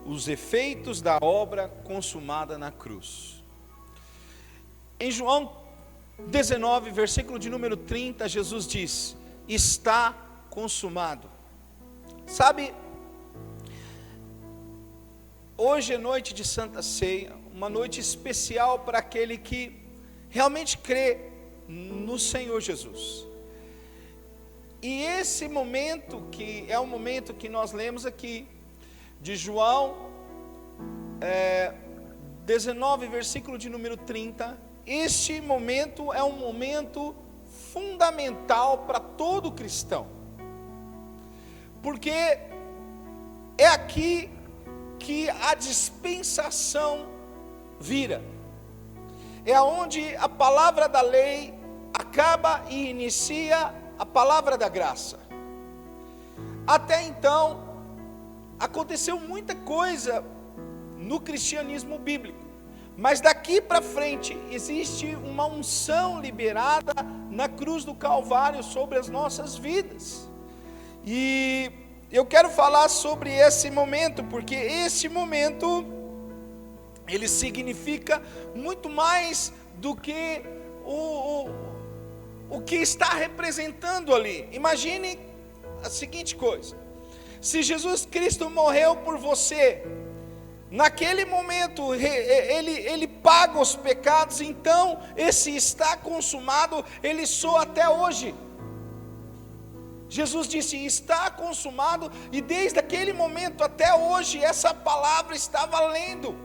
os efeitos da obra consumada na cruz. Em João 19, versículo de número 30, Jesus diz: está consumado. Sabe, hoje é noite de Santa Ceia, uma noite especial para aquele que realmente crê no Senhor Jesus. E esse momento, que é o momento que nós lemos aqui, de João 19, versículo de número 30, este momento é um momento fundamental para todo cristão, porque é aqui que a dispensação vira, é onde a palavra da lei acaba e inicia a palavra da graça. Até então, aconteceu muita coisa no cristianismo bíblico, mas daqui para frente existe uma unção liberada na cruz do Calvário sobre as nossas vidas. E eu quero falar sobre esse momento, porque esse momento ele significa muito mais do que o que está representando ali. Imagine a seguinte coisa: se Jesus Cristo morreu por você, naquele momento ele paga os pecados, então esse está consumado, ele soa até hoje. Jesus disse: está consumado, e desde aquele momento até hoje essa palavra está valendo.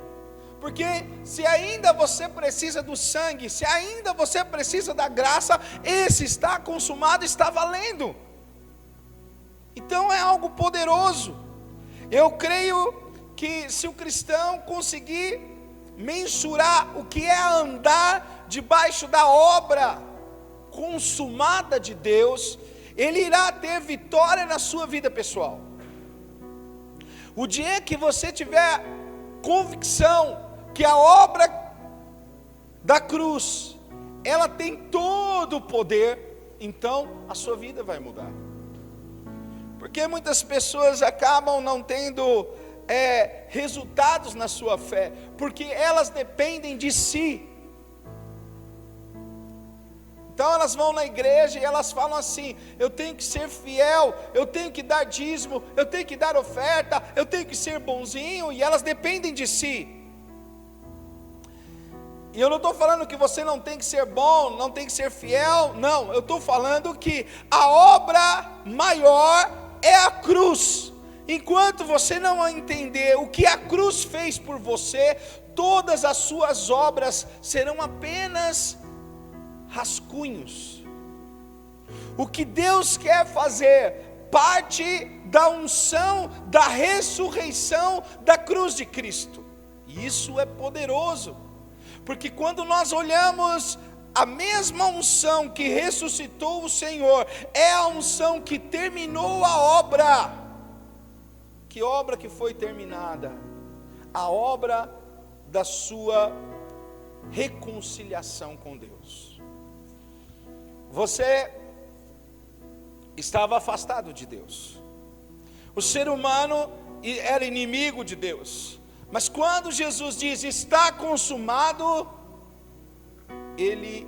Porque se ainda você precisa do sangue, se ainda você precisa da graça, esse está consumado, está valendo. Então é algo poderoso. Eu creio que se o cristão conseguir mensurar o que é andar debaixo da obra consumada de Deus, ele irá ter vitória na sua vida pessoal. O dia que você tiver convicção que a obra da cruz, ela tem todo o poder, então a sua vida vai mudar. Porque muitas pessoas acabam não tendo resultados na sua fé, porque elas dependem de si. Então elas vão na igreja e elas falam assim: eu tenho que ser fiel, eu tenho que dar dízimo, eu tenho que dar oferta, eu tenho que ser bonzinho, e elas dependem de si. E eu não estou falando que você não tem que ser bom, não tem que ser fiel, não, eu estou falando que a obra maior é a cruz. Enquanto você não entender o que a cruz fez por você, todas as suas obras serão apenas rascunhos. O que Deus quer fazer parte da unção, da ressurreição da cruz de Cristo. E isso é poderoso, porque quando nós olhamos a mesma unção que ressuscitou o Senhor, é a unção que terminou a obra. Que obra que foi terminada? A obra da sua reconciliação com Deus. Você estava afastado de Deus. O ser humano era inimigo de Deus. Mas quando Jesus diz: está consumado, ele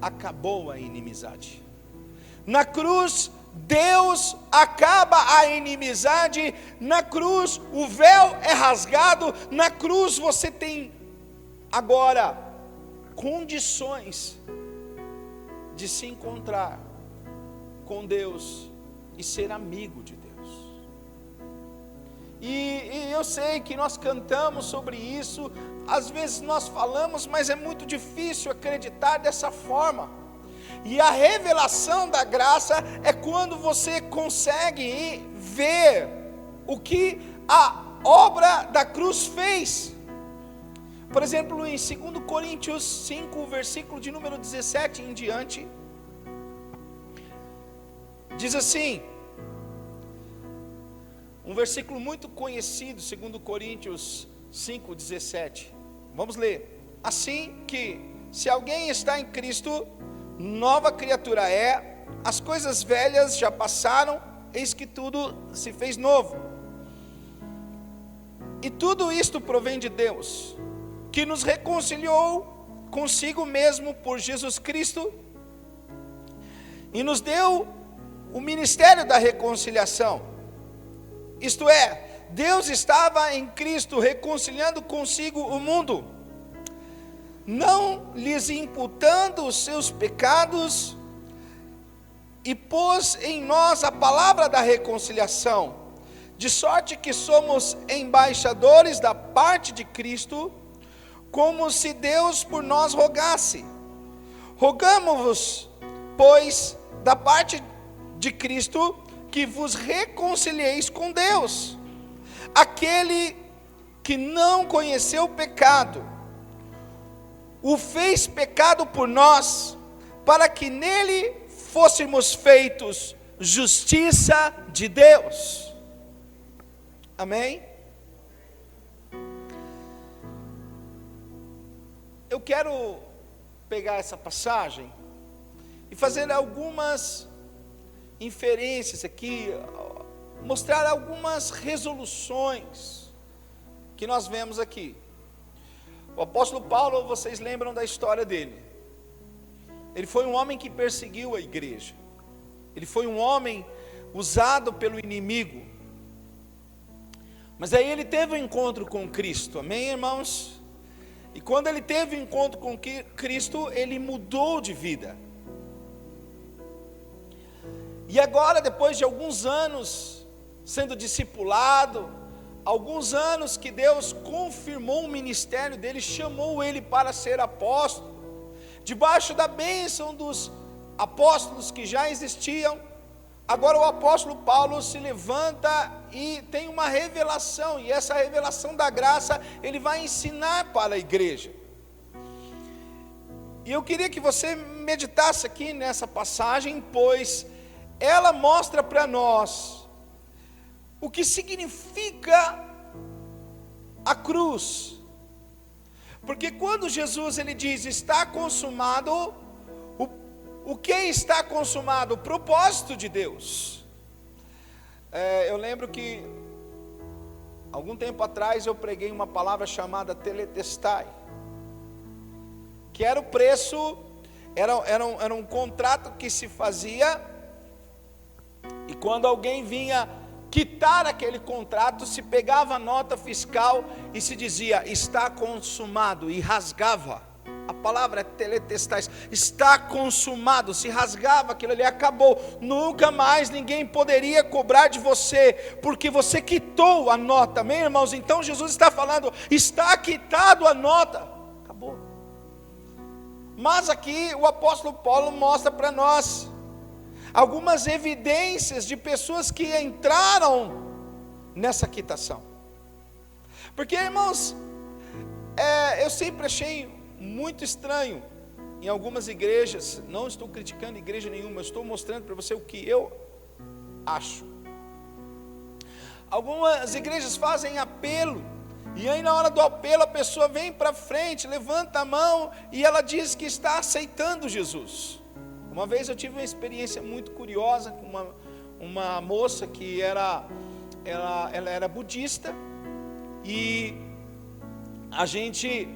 acabou a inimizade. Na cruz, Deus acaba a inimizade. Na cruz, o véu é rasgado. Na cruz, você tem agora condições de se encontrar com Deus e ser amigo de Deus. E eu sei que nós cantamos sobre isso, às vezes nós falamos, mas é muito difícil acreditar dessa forma. E a revelação da graça é quando você consegue ver o que a obra da cruz fez. Por exemplo, em 2 Coríntios 5, versículo de número 17 em diante, diz assim, um versículo muito conhecido, 2 Coríntios 5, 17. Vamos ler. Assim que, se alguém está em Cristo, nova criatura é, as coisas velhas já passaram, eis que tudo se fez novo. E tudo isto provém de Deus, que nos reconciliou consigo mesmo por Jesus Cristo e nos deu o ministério da reconciliação. Isto é, Deus estava em Cristo reconciliando consigo o mundo, não lhes imputando os seus pecados, e pôs em nós a palavra da reconciliação, de sorte que somos embaixadores da parte de Cristo, como se Deus por nós rogasse. Rogamo-vos, pois, da parte de Cristo, que vos reconcilieis com Deus. Aquele que não conheceu o pecado, o fez pecado por nós, para que nele fôssemos feitos justiça de Deus. Amém? Eu quero pegar essa passagem e fazer algumas inferências aqui, mostrar algumas resoluções que nós vemos aqui. O apóstolo Paulo, vocês lembram da história dele? Ele foi um homem que perseguiu a igreja. Ele foi um homem usado pelo inimigo. Mas aí ele teve um encontro com Cristo, amém, irmãos? E quando ele teve um encontro com Cristo, ele mudou de vida. E agora, depois de alguns anos sendo discipulado, alguns anos que Deus confirmou o ministério dele, chamou ele para ser apóstolo, debaixo da bênção dos apóstolos que já existiam, agora o apóstolo Paulo se levanta e tem uma revelação, e essa revelação da graça, ele vai ensinar para a igreja. E eu queria que você meditasse aqui nessa passagem, pois ela mostra para nós o que significa a cruz. Porque quando Jesus ele diz, está consumado, o que está consumado? O propósito de Deus. Eu lembro que, algum tempo atrás, eu preguei uma palavra chamada teletestai, que era o preço, era um contrato que se fazia, e quando alguém vinha quitar aquele contrato, se pegava a nota fiscal e se dizia, está consumado, e rasgava. A palavra é teletestais, está consumado, se rasgava aquilo ali, acabou, nunca mais ninguém poderia cobrar de você, porque você quitou a nota, amém, irmãos? Então Jesus está falando, está quitado a nota, acabou. Mas aqui o apóstolo Paulo mostra para nós algumas evidências de pessoas que entraram nessa quitação. Porque, irmãos, eu sempre achei muito estranho em algumas igrejas, não estou criticando igreja nenhuma, eu estou mostrando para você o que eu acho. Algumas igrejas fazem apelo, e aí na hora do apelo a pessoa vem para frente, levanta a mão e ela diz que está aceitando Jesus. Uma vez eu tive uma experiência muito curiosa com uma moça que ela era budista, e a gente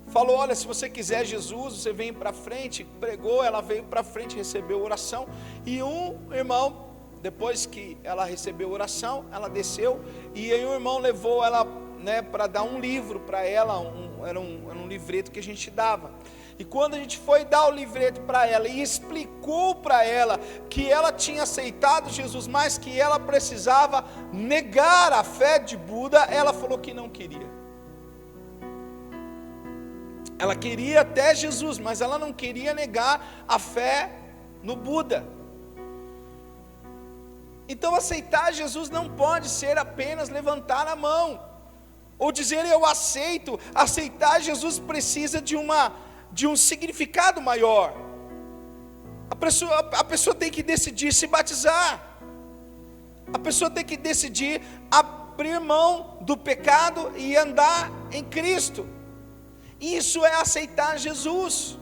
falou, olha, se você quiser Jesus, você vem para frente, pregou, ela veio para frente, recebeu oração, e um irmão, depois que ela recebeu oração, ela desceu, e aí o irmão levou ela, para dar um livro para ela, era um livreto que a gente dava. E quando a gente foi dar o livreto para ela e explicou para ela que ela tinha aceitado Jesus, mas que ela precisava negar a fé de Buda, ela falou que não queria. Ela queria até Jesus, mas ela não queria negar a fé no Buda. Então aceitar Jesus não pode ser apenas levantar a mão, ou dizer eu aceito. Aceitar Jesus precisa de um significado maior. A pessoa tem que decidir se batizar. A pessoa tem que decidir abrir mão do pecado e andar em Cristo. Isso é aceitar Jesus.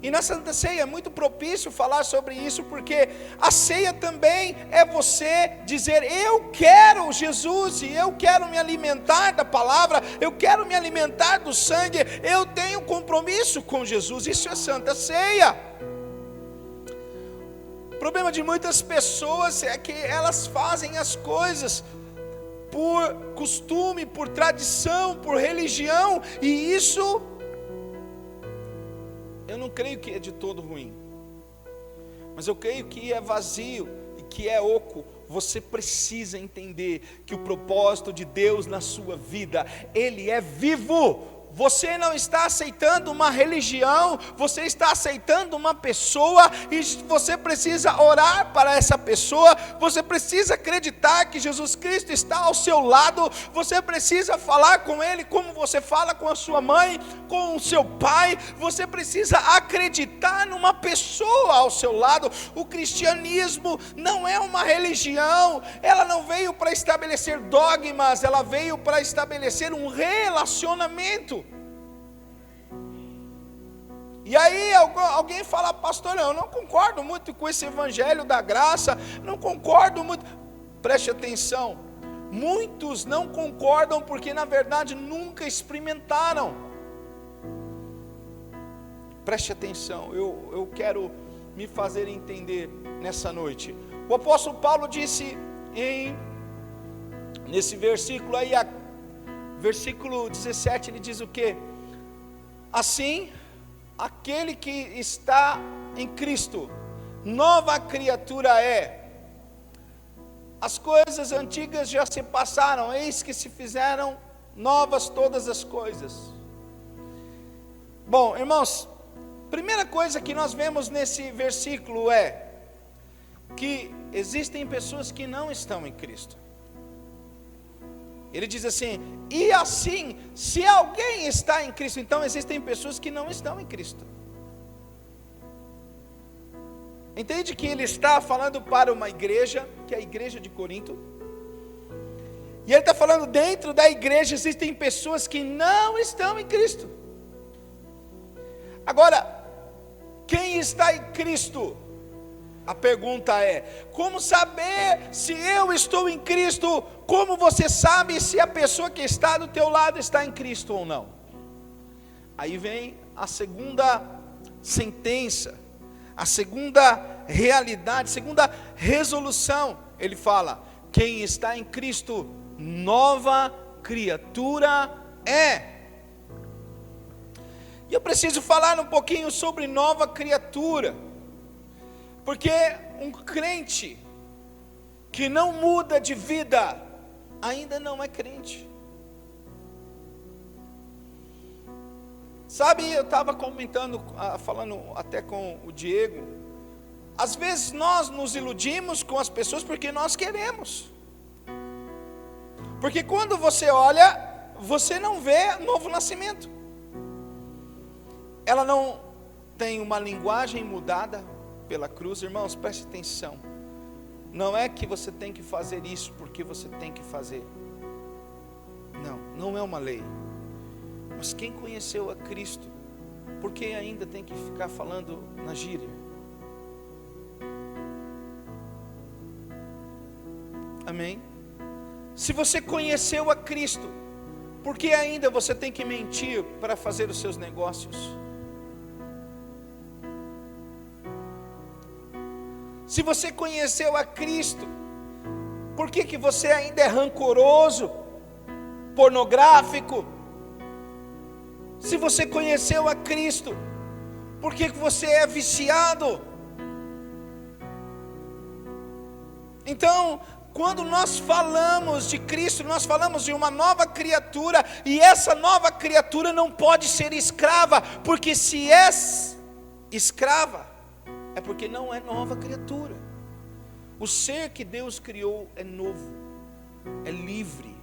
E na Santa Ceia é muito propício falar sobre isso, porque a ceia também é você dizer: eu quero Jesus, e eu quero me alimentar da palavra, eu quero me alimentar do sangue, eu tenho compromisso com Jesus. Isso é Santa Ceia. O problema de muitas pessoas é que elas fazem as coisas por costume, por tradição, por religião, e isso eu não creio que é de todo ruim, mas eu creio que é vazio e que é oco. Você precisa entender que o propósito de Deus na sua vida, Ele é vivo. Você não está aceitando uma religião, você está aceitando uma pessoa, e você precisa orar para essa pessoa, você precisa acreditar que Jesus Cristo está ao seu lado, você precisa falar com Ele como você fala com a sua mãe, com o seu pai, você precisa acreditar numa pessoa ao seu lado. O cristianismo não é uma religião, ela não veio para estabelecer dogmas, ela veio para estabelecer um relacionamento. E aí alguém fala: pastor, eu não concordo muito com esse evangelho da graça, não concordo muito. Preste atenção, muitos não concordam porque na verdade nunca experimentaram. Preste atenção, eu quero me fazer entender nessa noite. O apóstolo Paulo disse nesse versículo aí, versículo 17, ele diz o quê? Assim, aquele que está em Cristo, nova criatura é. As coisas antigas já se passaram, eis que se fizeram novas todas as coisas. Bom, irmãos, primeira coisa que nós vemos nesse versículo é que existem pessoas que não estão em Cristo. Ele diz assim: e assim, se alguém está em Cristo, então existem pessoas que não estão em Cristo. Entende que ele está falando para uma igreja, que é a igreja de Corinto, e ele está falando dentro da igreja existem pessoas que não estão em Cristo. Agora, quem está em Cristo? A pergunta é: como saber se eu estou em Cristo? Como você sabe se a pessoa que está do teu lado está em Cristo ou não? Aí vem a segunda sentença, a segunda realidade, a segunda resolução. Ele fala: quem está em Cristo, nova criatura é. E eu preciso falar um pouquinho sobre nova criatura, porque um crente que não muda de vida, ainda não é crente. Sabe, eu estava comentando, falando até com o Diego, às vezes nós nos iludimos com as pessoas porque nós queremos. Porque quando você olha, você não vê novo nascimento. Ela não tem uma linguagem mudada pela cruz. Irmãos, preste atenção, não é que você tem que fazer isso porque você tem que fazer, não é uma lei, mas quem conheceu a Cristo, por que ainda tem que ficar falando na gíria? Amém? Se você conheceu a Cristo, por que ainda você tem que mentir para fazer os seus negócios? Se você conheceu a Cristo, por que você ainda é rancoroso, pornográfico? Se você conheceu a Cristo, por que você é viciado? Então, quando nós falamos de Cristo, nós falamos de uma nova criatura, e essa nova criatura não pode ser escrava, porque se é escrava, é porque não é nova criatura. O ser que Deus criou é novo, é livre.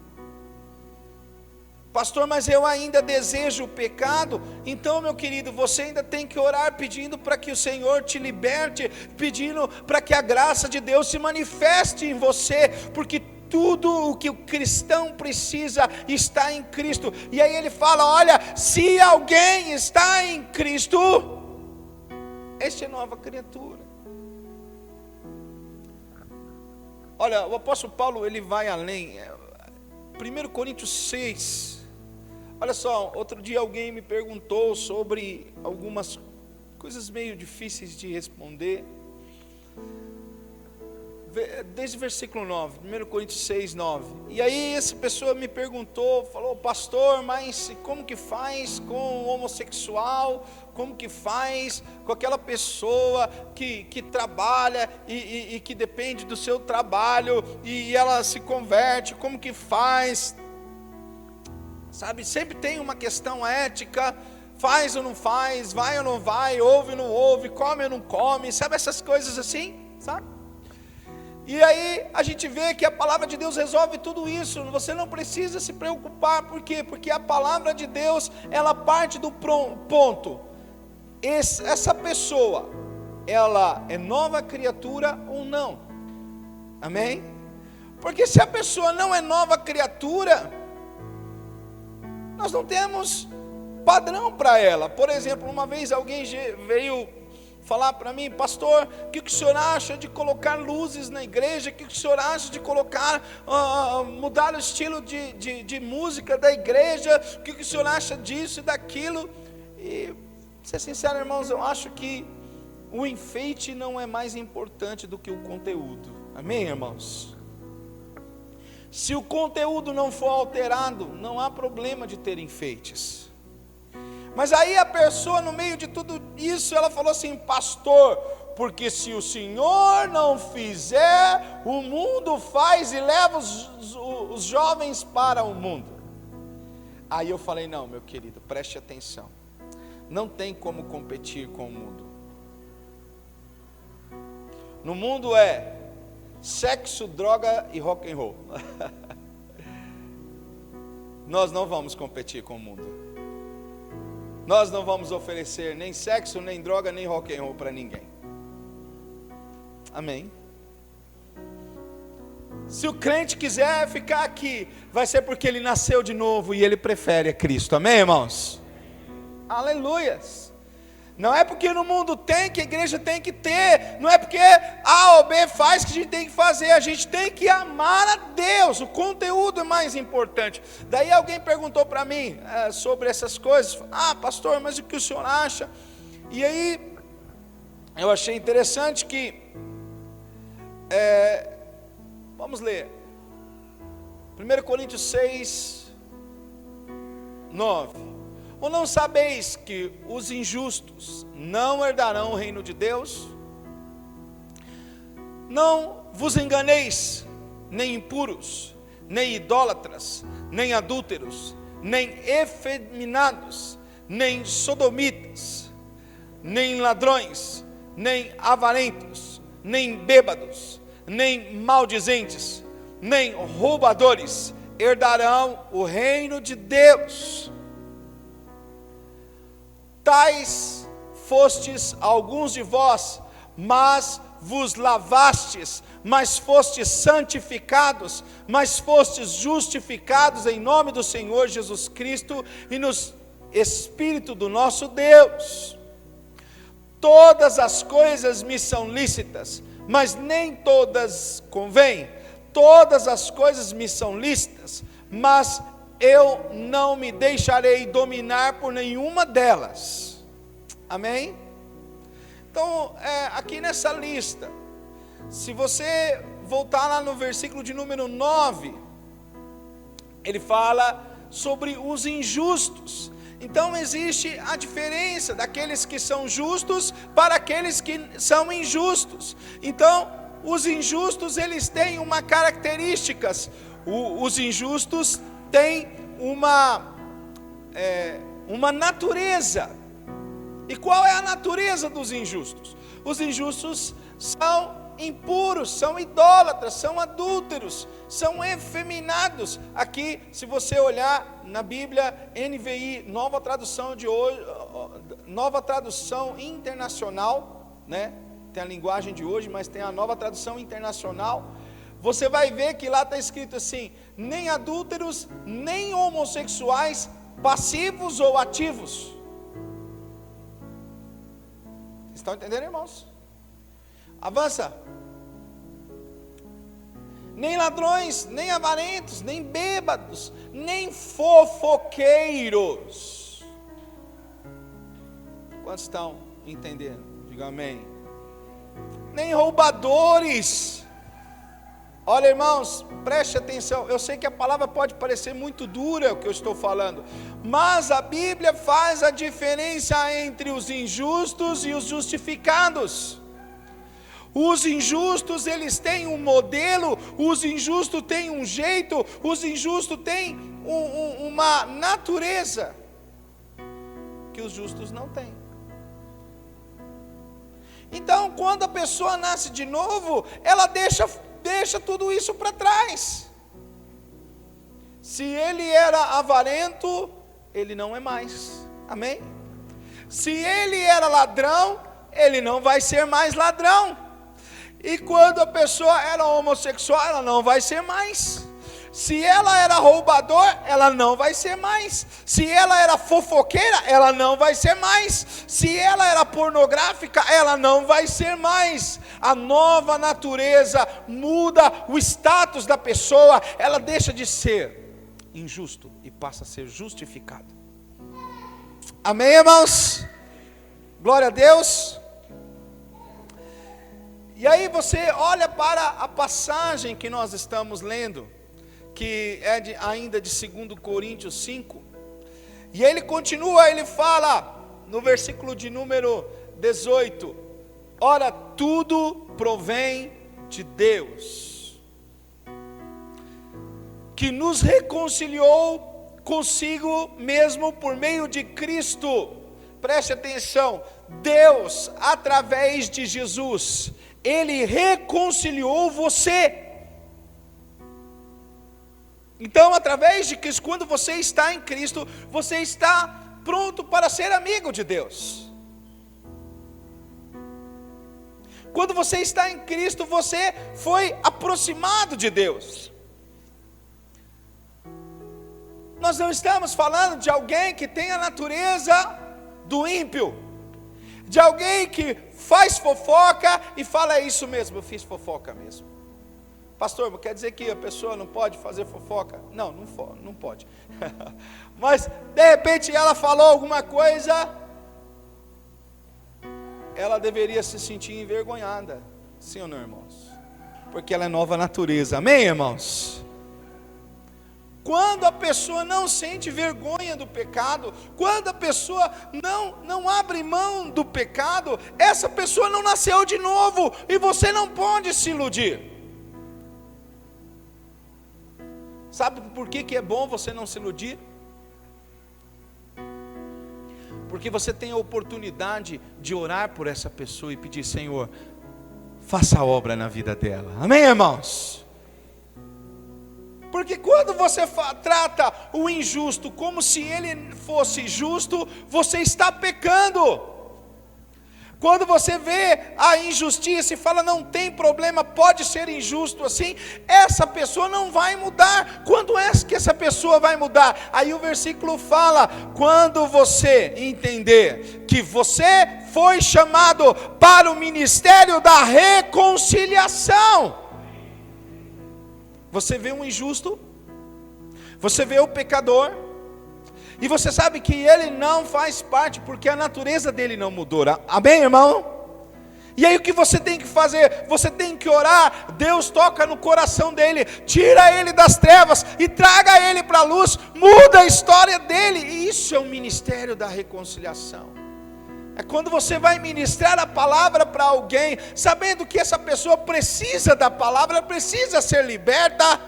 Pastor, mas eu ainda desejo o pecado. Então, meu querido, você ainda tem que orar pedindo para que o Senhor te liberte, pedindo para que a graça de Deus se manifeste em você, porque tudo o que o cristão precisa está em Cristo. E aí ele fala: olha, se alguém está em Cristo, Este é nova criatura. Olha, o apóstolo Paulo, ele vai além. 1 Coríntios 6. Olha só, outro dia alguém me perguntou sobre algumas coisas meio difíceis de responder. Desde o versículo 9, 1 Coríntios 6, 9. E aí essa pessoa me perguntou, falou: pastor, mas como que faz com o homossexual? Como que faz com aquela pessoa que trabalha e que depende do seu trabalho e ela se converte? Como que faz? Sabe, sempre tem uma questão ética. Faz ou não faz, vai ou não vai, ouve ou não ouve, come ou não come, sabe essas coisas assim, sabe? E aí a gente vê que a palavra de Deus resolve tudo isso. Você não precisa se preocupar. Por quê? Porque a palavra de Deus, ela parte do ponto: essa pessoa, ela é nova criatura ou não? Amém? Porque se a pessoa não é nova criatura, nós não temos padrão para ela. Por exemplo, uma vez alguém veio falar para mim: pastor, o que o senhor acha de colocar luzes na igreja? O que o senhor acha de colocar, mudar o estilo de música da igreja? O que o senhor acha disso e daquilo? E, pra ser sincero, irmãos, eu acho que o enfeite não é mais importante do que o conteúdo. Amém, irmãos? Se o conteúdo não for alterado, não há problema de ter enfeites. Mas aí a pessoa, no meio de tudo isso, ela falou assim: pastor, porque se o senhor não fizer, o mundo faz e leva os jovens para o mundo. Aí eu falei: não, meu querido, preste atenção, não tem como competir com o mundo. No mundo é sexo, droga e rock and roll. Nós não vamos competir com o mundo. Nós não vamos oferecer nem sexo, nem droga, nem rock and roll para ninguém. Amém? Se o crente quiser ficar aqui, vai ser porque ele nasceu de novo e ele prefere a Cristo. Amém, irmãos? Aleluias! Não é porque no mundo tem que a igreja tem que ter, não é porque A ou B faz que a gente tem que fazer, a gente tem que amar a Deus, o conteúdo é mais importante. Daí alguém perguntou para mim sobre essas coisas: ah, pastor, mas o que o senhor acha? E aí eu achei interessante que, vamos ler, 1 Coríntios 6, 9. Ou não sabeis que os injustos não herdarão o reino de Deus? Não vos enganeis, nem impuros, nem idólatras, nem adúlteros, nem efeminados, nem sodomitas, nem ladrões, nem avarentos, nem bêbados, nem maldizentes, nem roubadores herdarão o reino de Deus. Tais fostes alguns de vós, mas vos lavastes, mas fostes santificados, mas fostes justificados em nome do Senhor Jesus Cristo e no Espírito do nosso Deus. Todas as coisas me são lícitas, mas nem todas convêm. Todas as coisas me são lícitas, mas eu não me deixarei dominar por nenhuma delas. Amém? Então, aqui nessa lista, se você voltar lá no versículo de número 9, ele fala sobre os injustos. Então existe a diferença daqueles que são justos para aqueles que são injustos. Então, os injustos, eles têm uma característica. Os injustos têm uma natureza. E qual é a natureza dos injustos? Os injustos são impuros, são idólatras, são adúlteros, são efeminados. Aqui, se você olhar na Bíblia, NVI, nova tradução de hoje, nova tradução internacional, né? Tem a linguagem de hoje, mas tem a nova tradução internacional. Você vai ver que lá está escrito assim: nem adúlteros, nem homossexuais, passivos ou ativos. Estão entendendo, irmãos? Avança. Nem ladrões, nem avarentos, nem bêbados, nem fofoqueiros. Quantos estão entendendo? Diga amém. Nem roubadores. Olha, irmãos, preste atenção. Eu sei que a palavra pode parecer muito dura, o que eu estou falando, mas a Bíblia faz a diferença entre os injustos e os justificados. Os injustos, eles têm um modelo, os injustos têm um jeito, os injustos têm uma natureza que os justos não têm. Então, quando a pessoa nasce de novo, ela deixa tudo isso para trás. Se ele era avarento, ele não é mais. Amém? Se ele era ladrão, ele não vai ser mais ladrão. E quando a pessoa era homossexual, ela não vai ser mais. Se ela era roubador, ela não vai ser mais. Se ela era fofoqueira, ela não vai ser mais. Se ela era pornográfica, ela não vai ser mais. A nova natureza muda o status da pessoa. Ela deixa de ser injusto e passa a ser justificado. Amém, irmãos? Glória a Deus. E aí você olha para a passagem que nós estamos lendo, que é ainda de 2 Coríntios 5, e ele continua, ele fala, no versículo de número 18, ora, tudo provém de Deus, que nos reconciliou consigo mesmo por meio de Cristo. Preste atenção, Deus, através de Jesus, Ele reconciliou você. Então, através de Cristo, quando você está em Cristo, você está pronto para ser amigo de Deus. Quando você está em Cristo, você foi aproximado de Deus. Nós não estamos falando de alguém que tem a natureza do ímpio, de alguém que faz fofoca e fala, é isso mesmo, eu fiz fofoca mesmo. Pastor, quer dizer que a pessoa não pode fazer fofoca? Não pode. Mas, de repente, ela falou alguma coisa, ela deveria se sentir envergonhada. Sim ou não, irmãos? Porque ela é nova natureza. Amém, irmãos? Quando a pessoa não sente vergonha do pecado, quando a pessoa não abre mão do pecado, essa pessoa não nasceu de novo, e você não pode se iludir. Sabe por que é bom você não se iludir? Porque você tem a oportunidade de orar por essa pessoa e pedir, Senhor, faça a obra na vida dela. Amém, irmãos? Porque quando você trata o injusto como se ele fosse justo, você está pecando. Quando você vê a injustiça e fala, não tem problema, pode ser injusto assim, essa pessoa não vai mudar. Quando é que essa pessoa vai mudar? Aí o versículo fala, quando você entender que você foi chamado para o ministério da reconciliação. Você vê um injusto, você vê o pecador, e você sabe que ele não faz parte, porque a natureza dele não mudou. Amém, irmão? E aí o que você tem que fazer? Você tem que orar. Deus toca no coração dele, tira ele das trevas e traga ele para a luz, muda a história dele. E isso é o ministério da reconciliação. É quando você vai ministrar a palavra para alguém, sabendo que essa pessoa precisa da palavra, precisa ser liberta.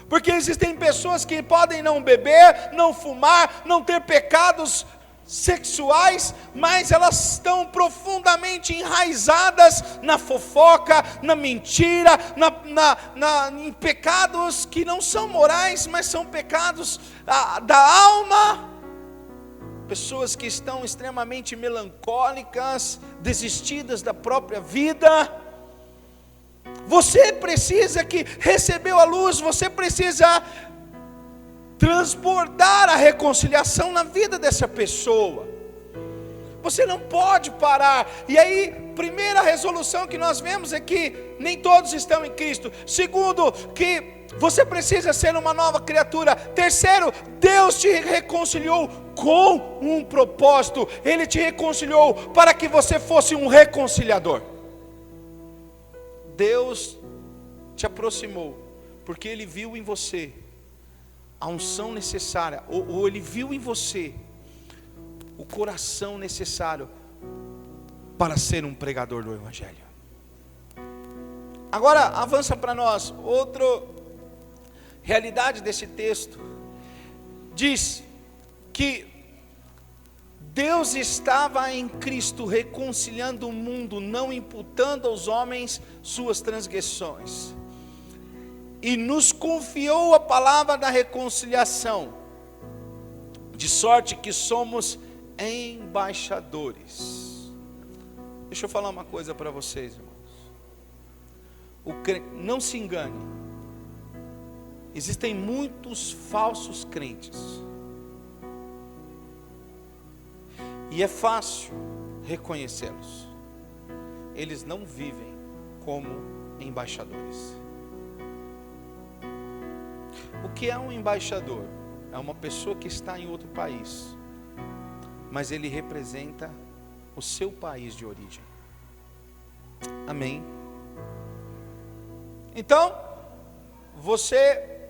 Porque existem pessoas que podem não beber, não fumar, não ter pecados sexuais, mas elas estão profundamente enraizadas na fofoca, na mentira, em pecados que não são morais, mas são pecados da alma. Pessoas que estão extremamente melancólicas, desistidas da própria vida. Você precisa que recebeu a luz, você precisa transbordar a reconciliação na vida dessa pessoa. Você não pode parar. E aí, primeira resolução que nós vemos é que nem todos estão em Cristo. Segundo, que você precisa ser uma nova criatura. Terceiro, Deus te reconciliou com um propósito. Ele te reconciliou para que você fosse um reconciliador. Deus te aproximou porque Ele viu em você a unção necessária, ou Ele viu em você o coração necessário para ser um pregador do Evangelho. Agora avança para nós outra realidade desse texto. Diz que Deus estava em Cristo reconciliando o mundo, não imputando aos homens suas transgressões, e nos confiou a palavra da reconciliação, de sorte que somos embaixadores. Deixa eu falar uma coisa para vocês, irmãos. Não se engane, existem muitos falsos crentes, e é fácil reconhecê-los. Eles não vivem como embaixadores. O que é um embaixador? É uma pessoa que está em outro país, mas ele representa o seu país de origem. Amém? Então, você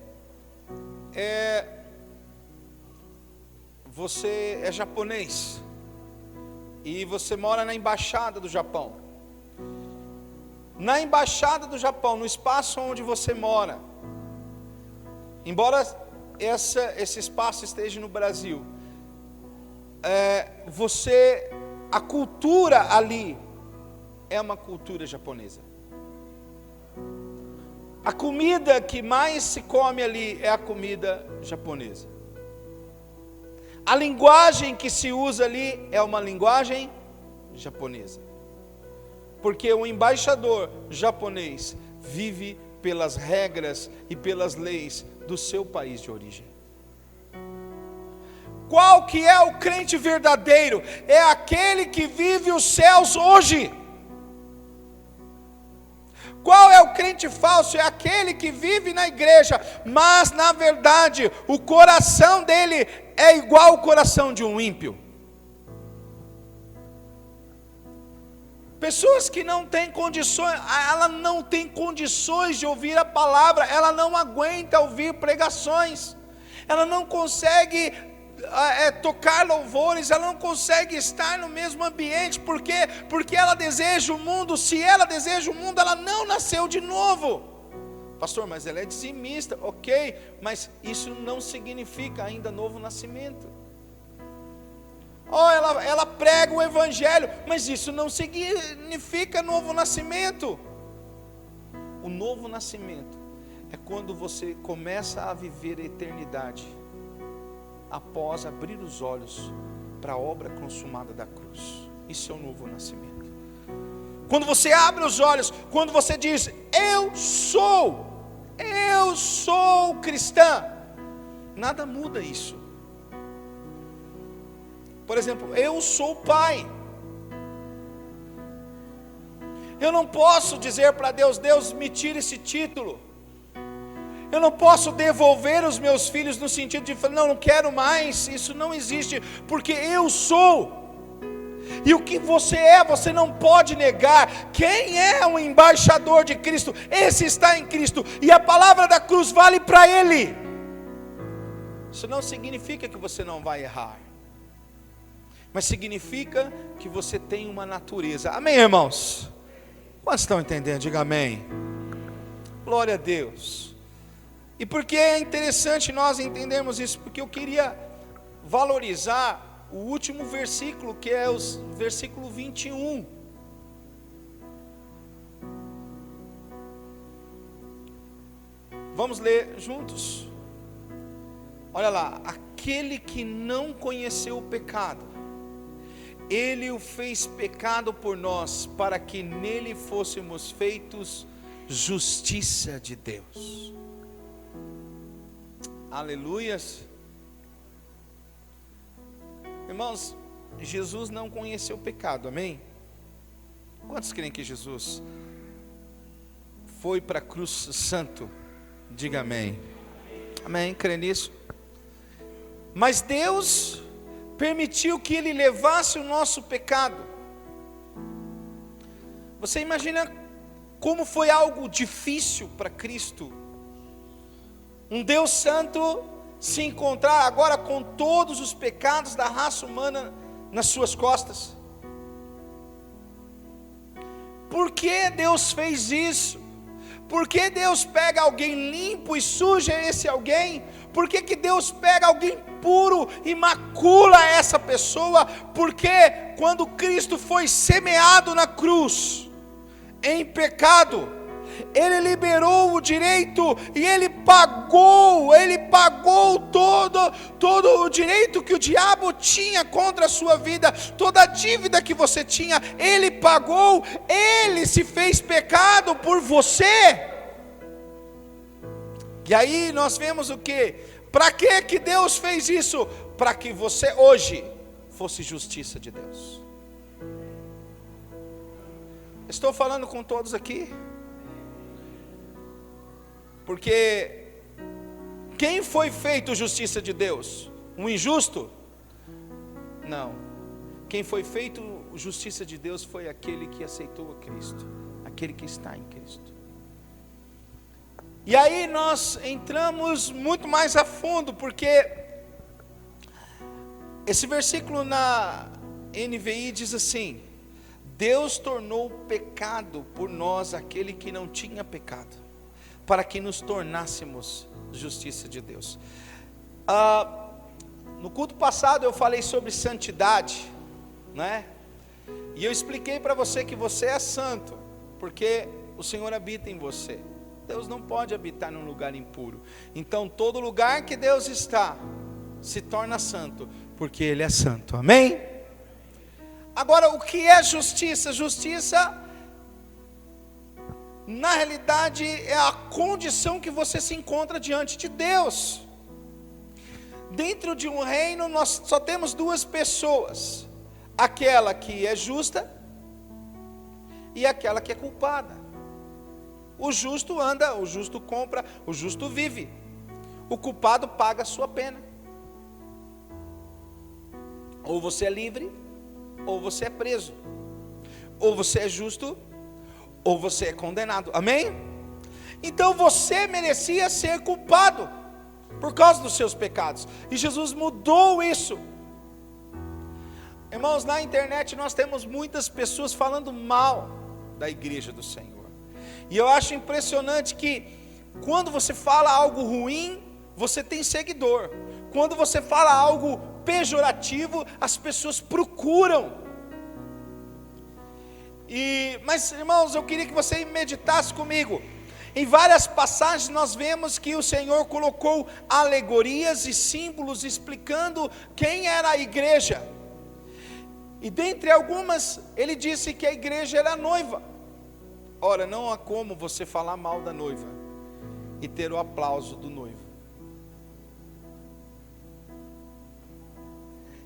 é japonês e você mora na embaixada do Japão. Na embaixada do Japão, no espaço onde você mora, embora esse espaço esteja no Brasil, a cultura ali é uma cultura japonesa. A comida que mais se come ali é a comida japonesa. A linguagem que se usa ali é uma linguagem japonesa. Porque o embaixador japonês vive pelas regras e pelas leis do seu país de origem. Qual que é o crente verdadeiro? É aquele que vive os céus hoje. Qual é o crente falso? É aquele que vive na igreja, mas na verdade o coração dele é igual ao coração de um ímpio. Pessoas que não têm condições, ela não tem condições de ouvir a palavra, ela não aguenta ouvir pregações, ela não consegue tocar louvores, ela não consegue estar no mesmo ambiente. Por quê? Porque ela deseja o mundo. Se ela deseja o mundo, ela não nasceu de novo. Pastor, mas ela é dizimista. Ok, mas isso não significa ainda novo nascimento. Ela prega o Evangelho, mas isso não significa novo nascimento. O novo nascimento é quando você começa a viver a eternidade após abrir os olhos para a obra consumada da cruz. Isso é o novo nascimento. Quando você abre os olhos, quando você diz, eu sou cristã, nada muda isso. Por exemplo, eu sou pai. Eu não posso dizer para Deus, Deus me tira esse título. Eu não posso devolver os meus filhos no sentido de falar, não quero mais. Isso não existe, porque eu sou. E o que você é, você não pode negar. Quem é um embaixador de Cristo? Esse está em Cristo, e a palavra da cruz vale para ele. Isso não significa que você não vai errar, mas significa que você tem uma natureza. Amém, irmãos? Quantos estão entendendo? Diga amém. Glória a Deus. E por que é interessante nós entendermos isso? Porque eu queria valorizar o último versículo, que é o versículo 21. Vamos ler juntos? Olha lá, aquele que não conheceu o pecado, Ele o fez pecado por nós, para que nele fôssemos feitos justiça de Deus. Aleluias. Irmãos, Jesus não conheceu o pecado, amém? Quantos creem que Jesus foi para a cruz santo? Diga amém. Amém, crê nisso? Mas Deus permitiu que Ele levasse o nosso pecado. Você imagina como foi algo difícil para Cristo? Um Deus santo se encontrar agora com todos os pecados da raça humana nas suas costas. Por que Deus fez isso? Por que Deus pega alguém limpo e suja esse alguém? Por que Deus pega alguém puro e macula essa pessoa? Porque quando Cristo foi semeado na cruz, em pecado, Ele liberou o direito e Ele pagou todo o direito que o diabo tinha contra a sua vida, toda a dívida que você tinha, Ele pagou. Ele se fez pecado por você. E aí nós vemos o que? Para que Deus fez isso? Para que você hoje fosse justiça de Deus. Estou falando com todos aqui, porque quem foi feito justiça de Deus? Um injusto? Não. Quem foi feito justiça de Deus foi aquele que aceitou a Cristo, aquele que está em Cristo. E aí nós entramos muito mais a fundo, porque esse versículo na NVI diz assim: Deus tornou pecado por nós aquele que não tinha pecado, para que nos tornássemos justiça de Deus. No culto passado eu falei sobre santidade, né? E eu expliquei para você que você é santo, porque o Senhor habita em você. Deus não pode habitar num lugar impuro. Então todo lugar que Deus está se torna santo, porque Ele é santo, amém? Agora, o que é justiça? Justiça, na realidade, é a condição que você se encontra diante de Deus. Dentro de um reino, nós só temos duas pessoas: aquela que é justa e aquela que é culpada. O justo anda, o justo compra, o justo vive. O culpado paga a sua pena. Ou você é livre, ou você é preso. Ou você é justo, ou você é condenado, amém? Então você merecia ser culpado por causa dos seus pecados, e Jesus mudou isso. Irmãos, na internet nós temos muitas pessoas falando mal da igreja do Senhor, e eu acho impressionante que quando você fala algo ruim, você tem seguidor. Quando você fala algo pejorativo, as pessoas procuram. Mas irmãos, eu queria que você meditasse comigo. Em várias passagens nós vemos que o Senhor colocou alegorias e símbolos explicando quem era a igreja. E dentre algumas, Ele disse que a igreja era a noiva. Ora, não há como você falar mal da noiva e ter o aplauso do noivo.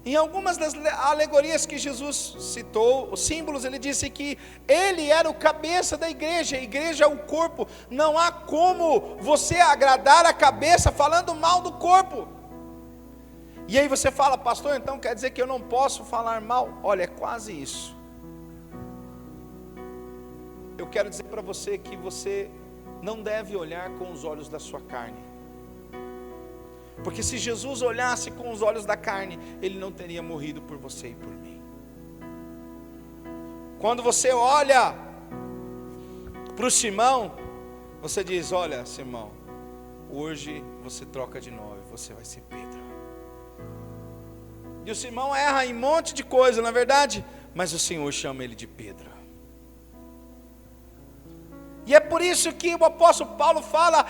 Em algumas das alegorias que Jesus citou, os símbolos, Ele disse que Ele era o cabeça da igreja, a igreja é o corpo. Não há como você agradar a cabeça falando mal do corpo. E aí você fala: pastor, então quer dizer que eu não posso falar mal? Olha, é quase isso. Eu quero dizer para você que você não deve olhar com os olhos da sua carne, porque se Jesus olhasse com os olhos da carne, Ele não teria morrido por você e por mim. Quando você olha para o Simão, você diz: olha, Simão, hoje você troca de nome, você vai ser Pedro. E o Simão erra em um monte de coisa, na verdade, mas o Senhor chama ele de Pedro. E é por isso que o apóstolo Paulo fala: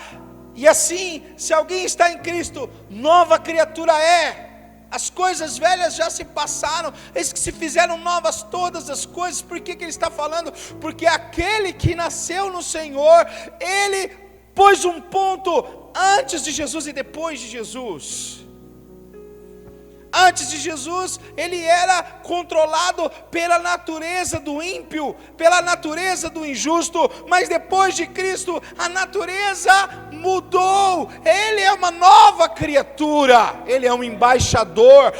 e assim, se alguém está em Cristo, nova criatura é. As coisas velhas já se passaram, eis que se fizeram novas todas as coisas. Por que ele está falando? Porque aquele que nasceu no Senhor, ele pôs um ponto antes de Jesus e depois de Jesus. Antes de Jesus, ele era controlado pela natureza do ímpio, pela natureza do injusto, mas depois de Cristo, a natureza mudou. Ele é uma nova criatura, ele é um embaixador.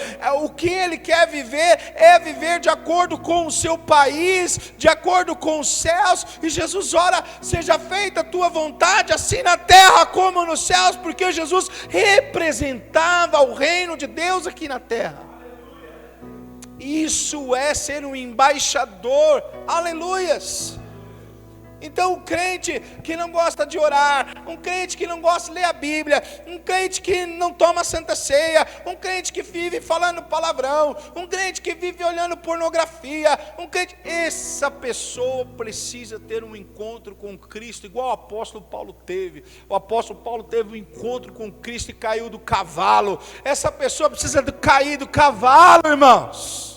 O que ele quer viver é viver de acordo com o seu país, de acordo com os céus. E Jesus ora: seja feita a tua vontade, assim na terra como nos céus, porque Jesus representava o reino de Deus aqui na terra. Isso é ser um embaixador. Aleluias. Então o crente que não gosta de orar, um crente que não gosta de ler a Bíblia, um crente que não toma Santa Ceia, um crente que vive falando palavrão, um crente que vive olhando pornografia, essa pessoa precisa ter um encontro com Cristo, igual o apóstolo Paulo teve. O apóstolo Paulo teve um encontro com Cristo e caiu do cavalo. Essa pessoa precisa cair do cavalo, irmãos.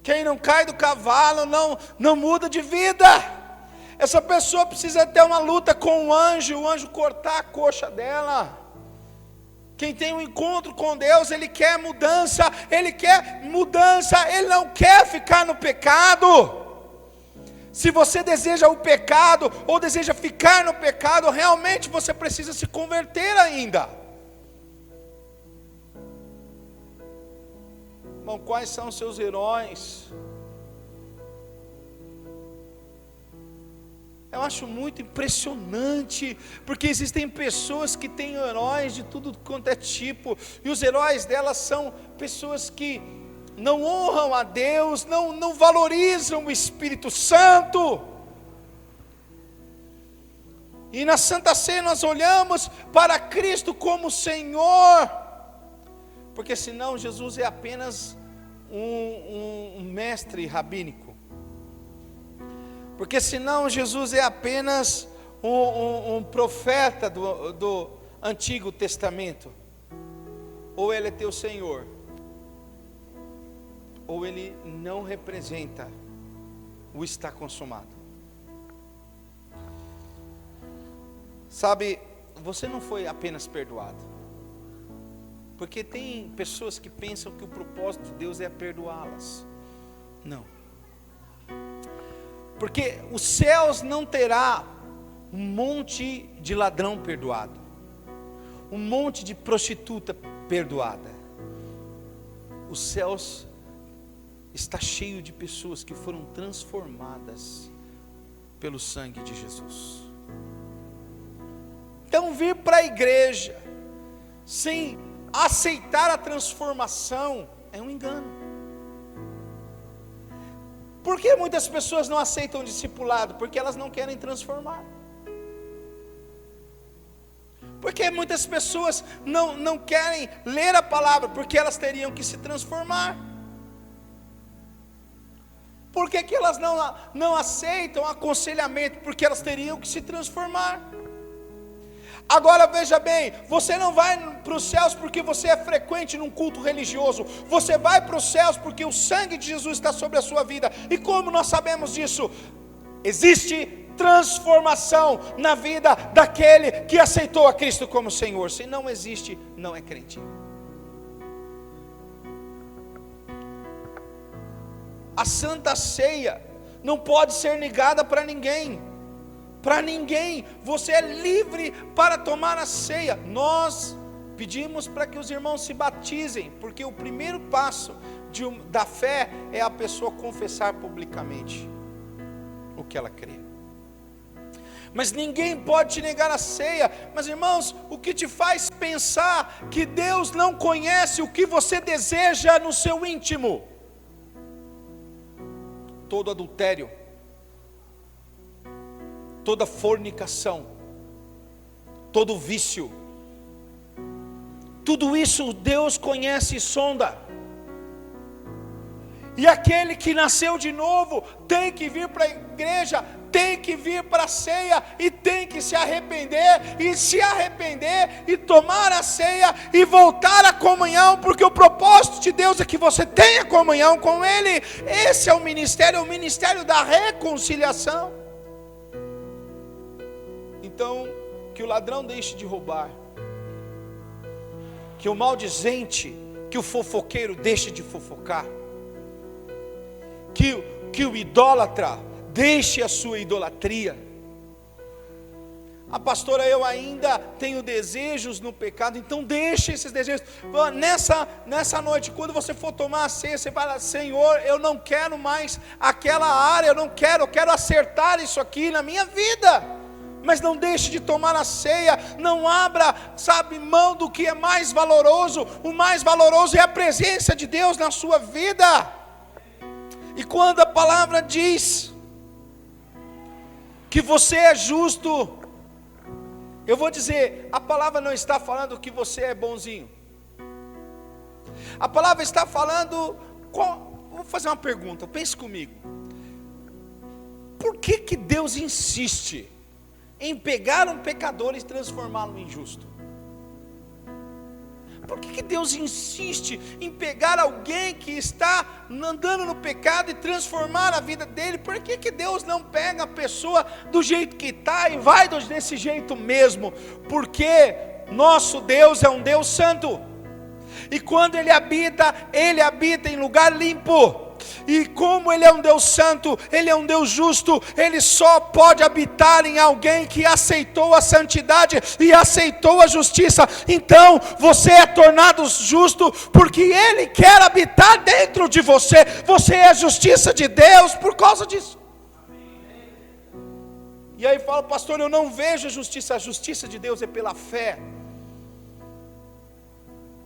Quem não cai do cavalo não muda de vida. Essa pessoa precisa ter uma luta com o anjo cortar a coxa dela. Quem tem um encontro com Deus, ele quer mudança, ele não quer ficar no pecado. Se você deseja o pecado, ou deseja ficar no pecado, realmente você precisa se converter ainda. Irmão, quais são os seus heróis? Eu acho muito impressionante, porque existem pessoas que têm heróis de tudo quanto é tipo, e os heróis delas são pessoas que não honram a Deus, não valorizam o Espírito Santo. E na Santa Ceia nós olhamos para Cristo como Senhor, porque senão Jesus é apenas um mestre rabínico, porque senão Jesus é apenas um profeta do Antigo Testamento. Ou ele é teu Senhor, ou ele não representa o está consumado. Sabe, você não foi apenas perdoado, porque tem pessoas que pensam que o propósito de Deus é perdoá-las. Não. Porque os céus não terá um monte de ladrão perdoado, um monte de prostituta perdoada. Os céus está cheio de pessoas que foram transformadas pelo sangue de Jesus. Então vir para a igreja sem aceitar a transformação é um engano. Por que muitas pessoas não aceitam o discipulado? Porque elas não querem transformar. Porque muitas pessoas não querem ler a palavra? Porque elas teriam que se transformar. Por que elas não aceitam aconselhamento? Porque elas teriam que se transformar. Agora veja bem, você não vai para os céus porque você é frequente num culto religioso. Você vai para os céus porque o sangue de Jesus está sobre a sua vida. E como nós sabemos disso? Existe transformação na vida daquele que aceitou a Cristo como Senhor. Se não existe, não é crente. A Santa Ceia não pode ser negada para ninguém. Para ninguém. Você é livre para tomar a ceia. Nós pedimos para que os irmãos se batizem, porque o primeiro passo da fé é a pessoa confessar publicamente o que ela crê. Mas ninguém pode te negar a ceia. Mas irmãos, o que te faz pensar que Deus não conhece o que você deseja no seu íntimo? Todo adultério, toda fornicação, todo vício, tudo isso Deus conhece e sonda. E aquele que nasceu de novo tem que vir para a igreja, tem que vir para a ceia e tem que se arrepender e tomar a ceia e voltar à comunhão, porque o propósito de Deus é que você tenha comunhão com Ele. Esse é o ministério da reconciliação. Então, que o ladrão deixe de roubar, que o maldizente, que o fofoqueiro deixe de fofocar, que o idólatra deixe a sua idolatria. Pastora, eu ainda tenho desejos no pecado, então deixe esses desejos. Nessa noite, quando você for tomar a ceia, você fala: Senhor, eu não quero mais aquela área, eu quero acertar isso aqui na minha vida. Mas não deixe de tomar a ceia, não abra, mão do que é mais valoroso. O mais valoroso é a presença de Deus na sua vida. E quando a palavra diz que você é justo, eu vou dizer, a palavra não está falando que você é bonzinho. A palavra está falando, vou fazer uma pergunta, pense comigo. Por que Deus insiste em pegar um pecador e transformá-lo em justo? Por que Deus insiste em pegar alguém que está andando no pecado e transformar a vida dele? Por que Deus não pega a pessoa do jeito que está e vai desse jeito mesmo? Porque nosso Deus é um Deus santo, e quando Ele habita em lugar limpo. E como Ele é um Deus santo, Ele é um Deus justo, Ele só pode habitar em alguém que aceitou a santidade e aceitou a justiça. Então você é tornado justo porque Ele quer habitar dentro de você. Você é a justiça de Deus por causa disso. E aí fala: pastor, eu não vejo a justiça de Deus é pela fé.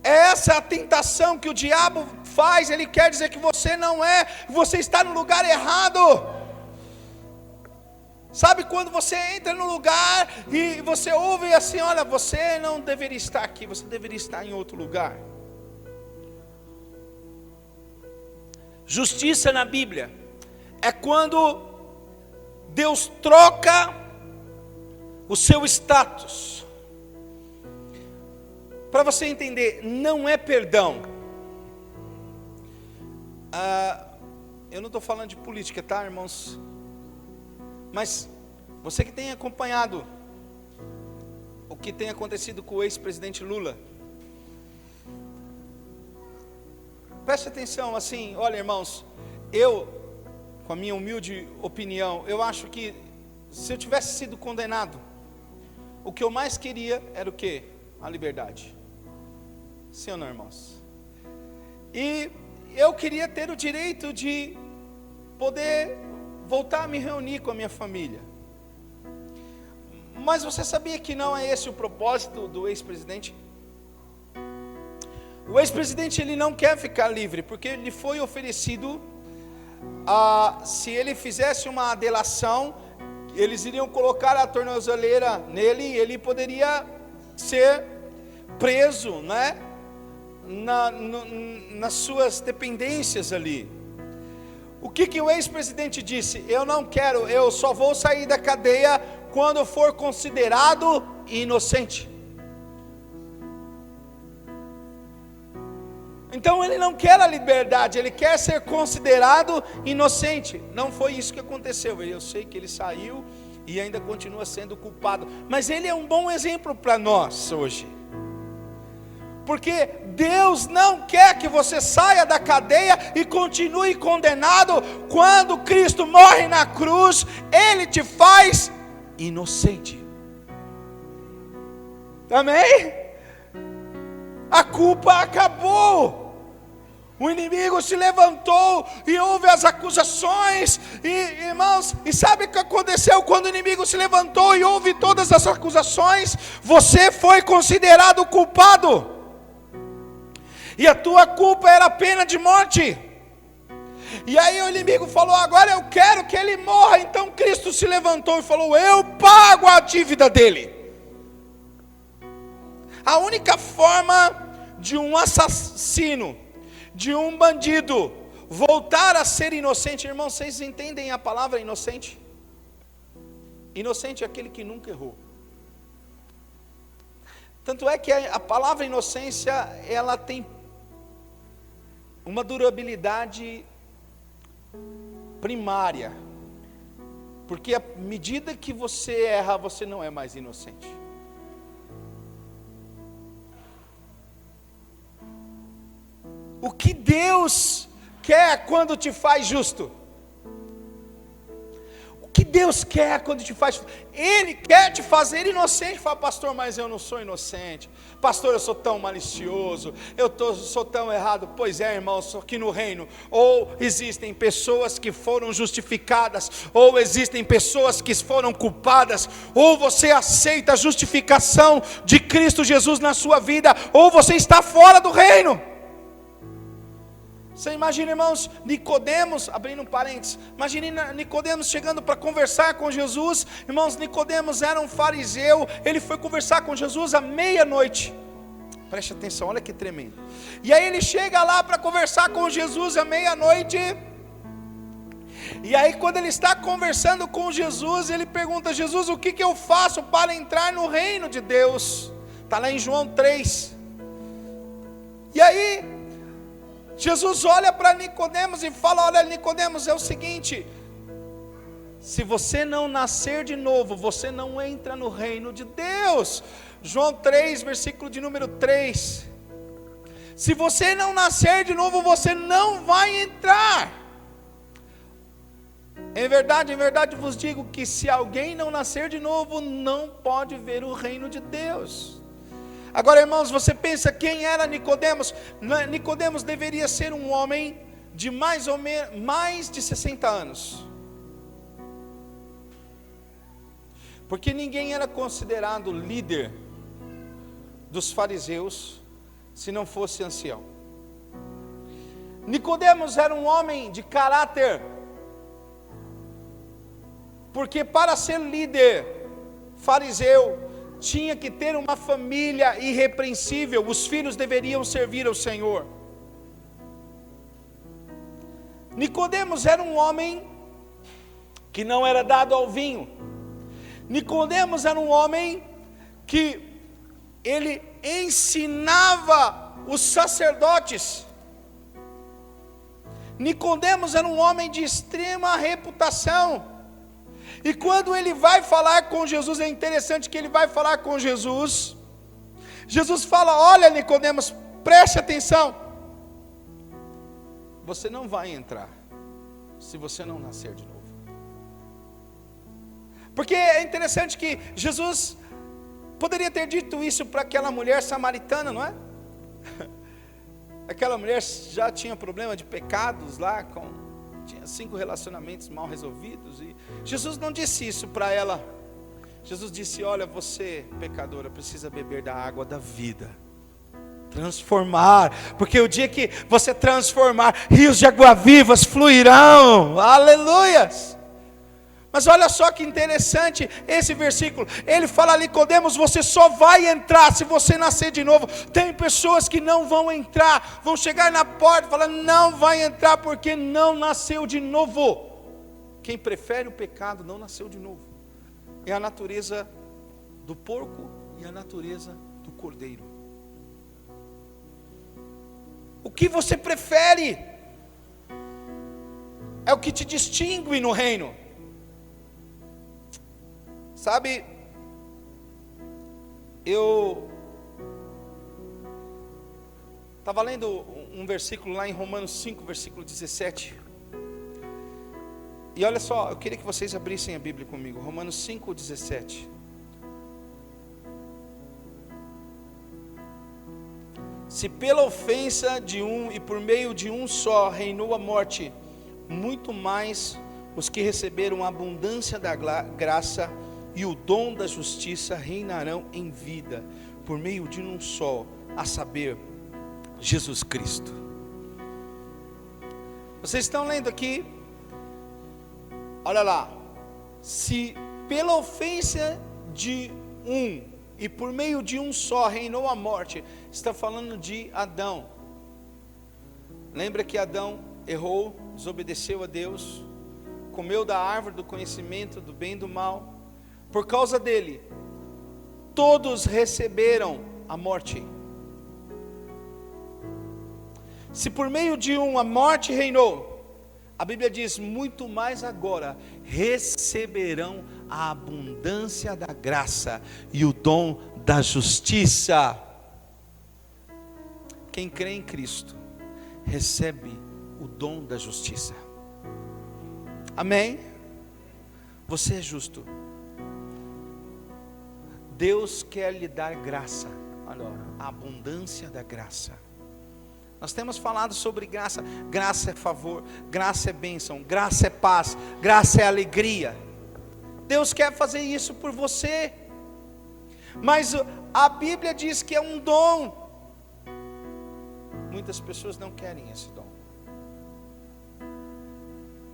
Essa é a tentação que o diabo faz. Ele quer dizer que você não é, você está no lugar errado. Sabe quando você entra no lugar e você ouve assim: olha, você não deveria estar aqui, você deveria estar em outro lugar. Justiça na Bíblia é quando Deus troca o seu status. Para você entender, não é perdão. Eu não estou falando de política, tá, irmãos? Mas você que tem acompanhado o que tem acontecido com o ex-presidente Lula, preste atenção, assim, olha, irmãos, com a minha humilde opinião, eu acho que se eu tivesse sido condenado, o que eu mais queria era o quê? A liberdade. Sim ou não, irmãos? E eu queria ter o direito de poder voltar a me reunir com a minha família. Mas você sabia que não é esse o propósito do ex-presidente? O ex-presidente, ele não quer ficar livre, porque lhe foi oferecido, se ele fizesse uma delação, eles iriam colocar a tornozeleira nele e ele poderia ser preso, né? Nas suas dependências ali. O que o ex-presidente disse? Eu não quero, eu só vou sair da cadeia quando for considerado inocente. Então ele não quer a liberdade, ele quer ser considerado inocente. Não foi isso que aconteceu. Eu sei que ele saiu e ainda continua sendo culpado, mas ele é um bom exemplo para nós hoje. Porque Deus não quer que você saia da cadeia e continue condenado. Quando Cristo morre na cruz, Ele te faz inocente. Amém? A culpa acabou. O inimigo se levantou e houve as acusações. E, irmãos, e sabe o que aconteceu quando o inimigo se levantou e houve todas as acusações? Você foi considerado culpado. E a tua culpa era a pena de morte. E aí o inimigo falou: agora eu quero que ele morra. Então Cristo se levantou e falou: eu pago a dívida dele. A única forma de um assassino, de um bandido, voltar a ser inocente, irmãos, vocês entendem a palavra inocente? Inocente é aquele que nunca errou. Tanto é que a palavra inocência, ela tem uma durabilidade primária, porque à medida que você erra, você não é mais inocente. Deus quer quando te faz justo? O que Deus quer quando te faz justo? Ele quer te fazer inocente. Fala, pastor, mas eu não sou inocente. Pastor, eu sou tão malicioso, sou tão errado. Pois é, irmãos, só que no reino, ou existem pessoas que foram justificadas, ou existem pessoas que foram culpadas. Ou você aceita a justificação de Cristo Jesus na sua vida, ou você está fora do reino. Você imagina, irmãos, Nicodemos, abrindo um parênteses, imagine Nicodemos chegando para conversar com Jesus. Irmãos, Nicodemos era um fariseu, ele foi conversar com Jesus à meia-noite. Preste atenção, olha que tremendo. E aí ele chega lá para conversar com Jesus à meia-noite. E aí quando ele está conversando com Jesus, ele pergunta: Jesus, o que eu faço para entrar no reino de Deus? Está lá em João 3. E aí Jesus olha para Nicodemos e fala: olha, Nicodemos, é o seguinte, se você não nascer de novo, você não entra no reino de Deus. João 3, versículo de número 3. Se você não nascer de novo, você não vai entrar. Em verdade vos digo que se alguém não nascer de novo, não pode ver o reino de Deus. Agora, irmãos, você pensa quem era Nicodemos? Nicodemos deveria ser um homem de mais ou menos mais de 60 anos. Porque ninguém era considerado líder dos fariseus se não fosse ancião. Nicodemos era um homem de caráter. Porque para ser líder fariseu, tinha que ter uma família irrepreensível, os filhos deveriam servir ao Senhor. Nicodemos era um homem que não era dado ao vinho. Nicodemos era um homem que ele ensinava os sacerdotes. Nicodemos era um homem de extrema reputação. E quando ele vai falar com Jesus, é interessante que ele vai falar com Jesus. Jesus fala: olha, Nicodemos, preste atenção. Você não vai entrar se você não nascer de novo. Porque é interessante que Jesus poderia ter dito isso para aquela mulher samaritana, não é? Aquela mulher já tinha problema de pecados lá, tinha 5 relacionamentos mal resolvidos, e Jesus não disse isso para ela. Jesus disse: olha, você pecadora precisa beber da água da vida, transformar, porque o dia que você transformar, rios de água vivas fluirão, aleluias. Mas olha só que interessante esse versículo, ele fala: Nicodemos, você só vai entrar se você nascer de novo. Tem pessoas que não vão entrar, vão chegar na porta e falar: não vai entrar porque não nasceu de novo. Quem prefere o pecado não nasceu de novo. É a natureza do porco e a natureza do cordeiro. O que você prefere é o que te distingue no reino. Sabe, eu estava lendo um versículo lá em Romanos 5, versículo 17. E olha só, eu queria que vocês abrissem a Bíblia comigo. Romanos 5, 17. Se pela ofensa de um e por meio de um só reinou a morte, muito mais os que receberam a abundância da graça e o dom da justiça reinarão em vida, por meio de um só, a saber, Jesus Cristo. Vocês estão lendo aqui? Olha lá. Se pela ofensa de um e por meio de um só reinou a morte, está falando de Adão. Lembra que Adão errou, desobedeceu a Deus, comeu da árvore do conhecimento do bem e do mal. Por causa dele, todos receberam a morte. Se por meio de um a morte reinou, a Bíblia diz: muito mais agora receberão a abundância da graça e o dom da justiça. Quem crê em Cristo recebe o dom da justiça. Amém? Você é justo. Deus quer lhe dar graça. Olha, a abundância da graça. Nós temos falado sobre graça. Graça é favor, graça é bênção, graça é paz, graça é alegria. Deus quer fazer isso por você. Mas a Bíblia diz que é um dom. Muitas pessoas não querem esse dom.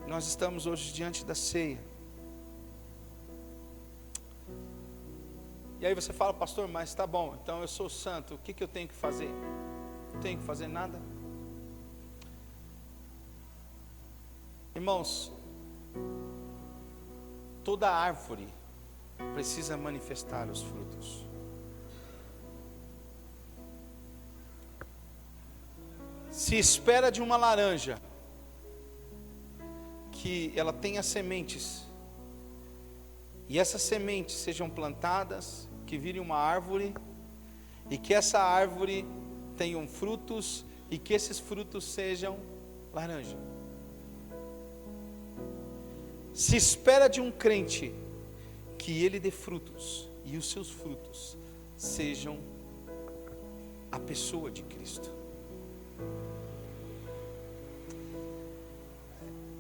Nós estamos hoje diante da ceia. E aí você fala, pastor, mas tá bom, então eu sou santo, o que eu tenho que fazer? Não tenho que fazer nada. Irmãos, toda árvore precisa manifestar os frutos. Se espera de uma laranja que ela tenha sementes, e essas sementes sejam plantadas, que virem uma árvore, e que essa árvore tenham frutos, e que esses frutos sejam laranja. Se espera de um crente que ele dê frutos, e os seus frutos sejam a pessoa de Cristo.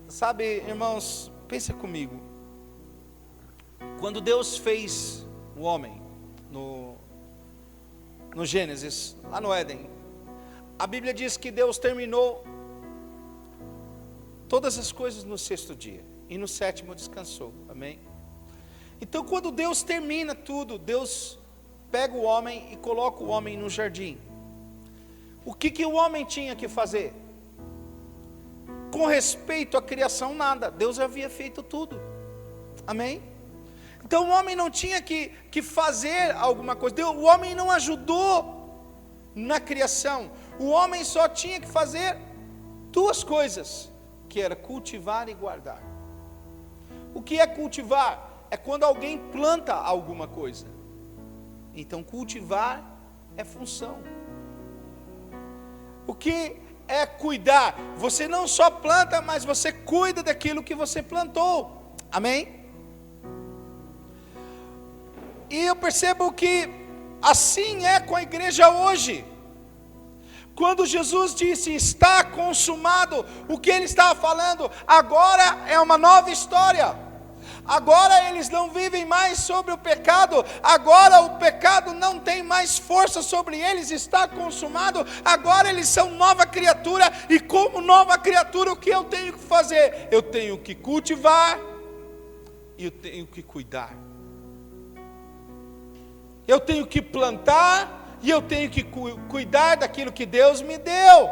Sabe, irmãos, pensa comigo. Quando Deus fez o homem no Gênesis, lá no Éden, a Bíblia diz que Deus terminou todas as coisas no sexto dia, e no sétimo descansou, amém? Então quando Deus termina tudo, Deus pega o homem e coloca o homem no jardim. O que o homem tinha que fazer? Com respeito à criação, nada. Deus havia feito tudo, amém? Então o homem não tinha que fazer alguma coisa. O homem não ajudou na criação. O homem só tinha que fazer duas coisas, que era cultivar e guardar. O que é cultivar? É quando alguém planta alguma coisa. Então cultivar é função. O que é cuidar? Você não só planta, mas você cuida daquilo que você plantou, amém? E eu percebo que assim é com a igreja hoje. Quando Jesus disse, está consumado, o que ele estava falando? Agora é uma nova história. Agora eles não vivem mais sobre o pecado. Agora o pecado não tem mais força sobre eles, está consumado. Agora eles são nova criatura. E como nova criatura, o que eu tenho que fazer? Eu tenho que cultivar e eu tenho que cuidar. Eu tenho que plantar e eu tenho que cuidar daquilo que Deus me deu.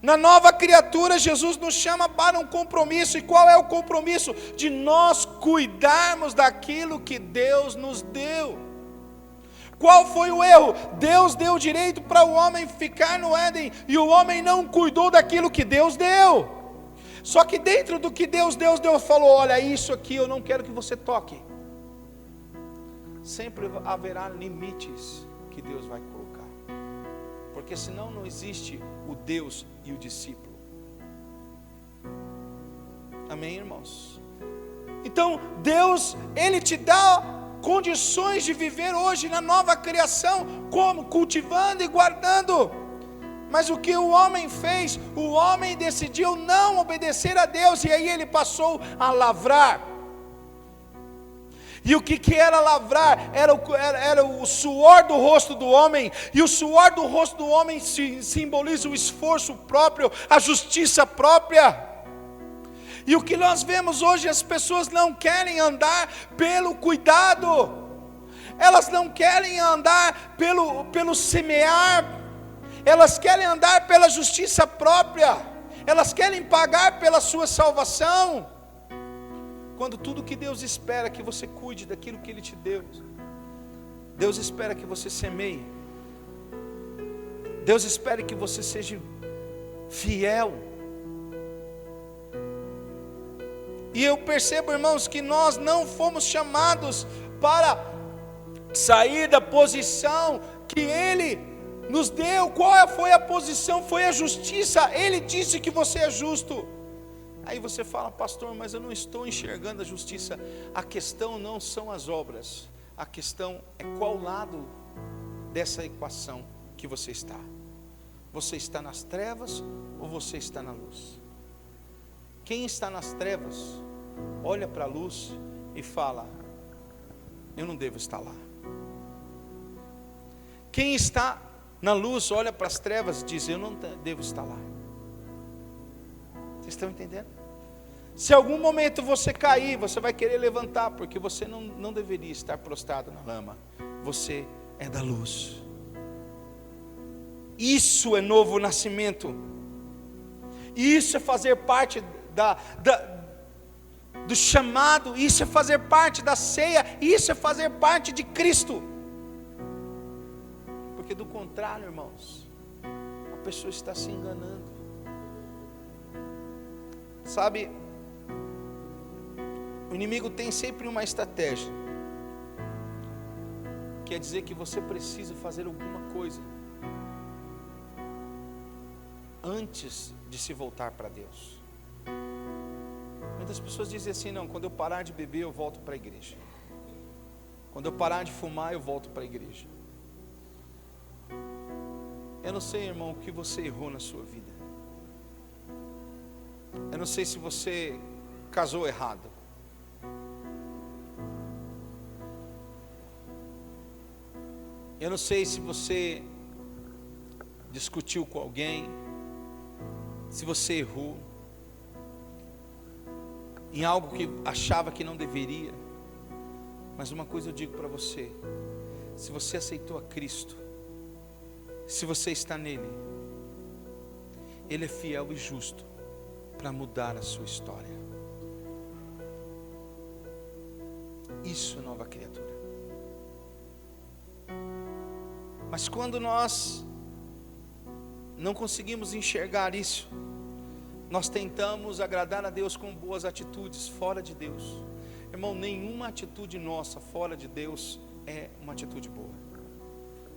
Na nova criatura, Jesus nos chama para um compromisso. E qual é o compromisso? De nós cuidarmos daquilo que Deus nos deu. Qual foi o erro? Deus deu direito para o homem ficar no Éden, e o homem não cuidou daquilo que Deus deu. Só que dentro do que Deus falou, olha, isso aqui eu não quero que você toque. Sempre haverá limites que Deus vai colocar, porque senão não existe o Deus e o discípulo. Amém, irmãos? Então Deus, Ele te dá condições de viver hoje na nova criação. Como? Cultivando e guardando. Mas o que o homem fez? O homem decidiu não obedecer a Deus, e aí ele passou a lavrar. E o que era lavrar? Era o suor do rosto do homem. E o suor do rosto do homem simboliza o esforço próprio, a justiça própria. E o que nós vemos hoje, as pessoas não querem andar pelo cuidado. Elas não querem andar pelo semear. Elas querem andar pela justiça própria. Elas querem pagar pela sua salvação. Quando tudo que Deus espera é que você cuide daquilo que Ele te deu. Deus espera que você semeie. Deus espera que você seja fiel. E eu percebo, irmãos, que nós não fomos chamados para sair da posição que Ele nos deu. Qual foi a posição? Foi a justiça. Ele disse que você é justo. Aí você fala: pastor, mas eu não estou enxergando a justiça. A questão não são as obras, a questão é qual lado dessa equação que você está. Você está nas trevas ou você está na luz? Quem está nas trevas olha para a luz e fala: eu não devo estar lá. Quem está na luz olha para as trevas e diz: eu não devo estar lá. Vocês estão entendendo? Se algum momento você cair, você vai querer levantar, porque você não deveria estar prostrado na lama. Você é da luz. Isso é novo nascimento. Isso é fazer parte do chamado. Isso é fazer parte da ceia. Isso é fazer parte de Cristo. Porque do contrário, irmãos, a pessoa está se enganando. Sabe, o inimigo tem sempre uma estratégia. Quer dizer que você precisa fazer alguma coisa antes de se voltar para Deus. Muitas pessoas dizem assim: não, quando eu parar de beber eu volto para a igreja. Quando eu parar de fumar eu volto para a igreja. Eu não sei, irmão, o que você errou na sua vida. Eu não sei se você casou errado. Eu não sei se você discutiu com alguém, se você errou em algo que achava que não deveria. Mas uma coisa eu digo para você: se você aceitou a Cristo, se você está nele, Ele é fiel e justo para mudar a sua história. Isso é nova criatura. Mas quando nós não conseguimos enxergar isso, nós tentamos agradar a Deus com boas atitudes fora de Deus. Irmão, nenhuma atitude nossa fora de Deus é uma atitude boa.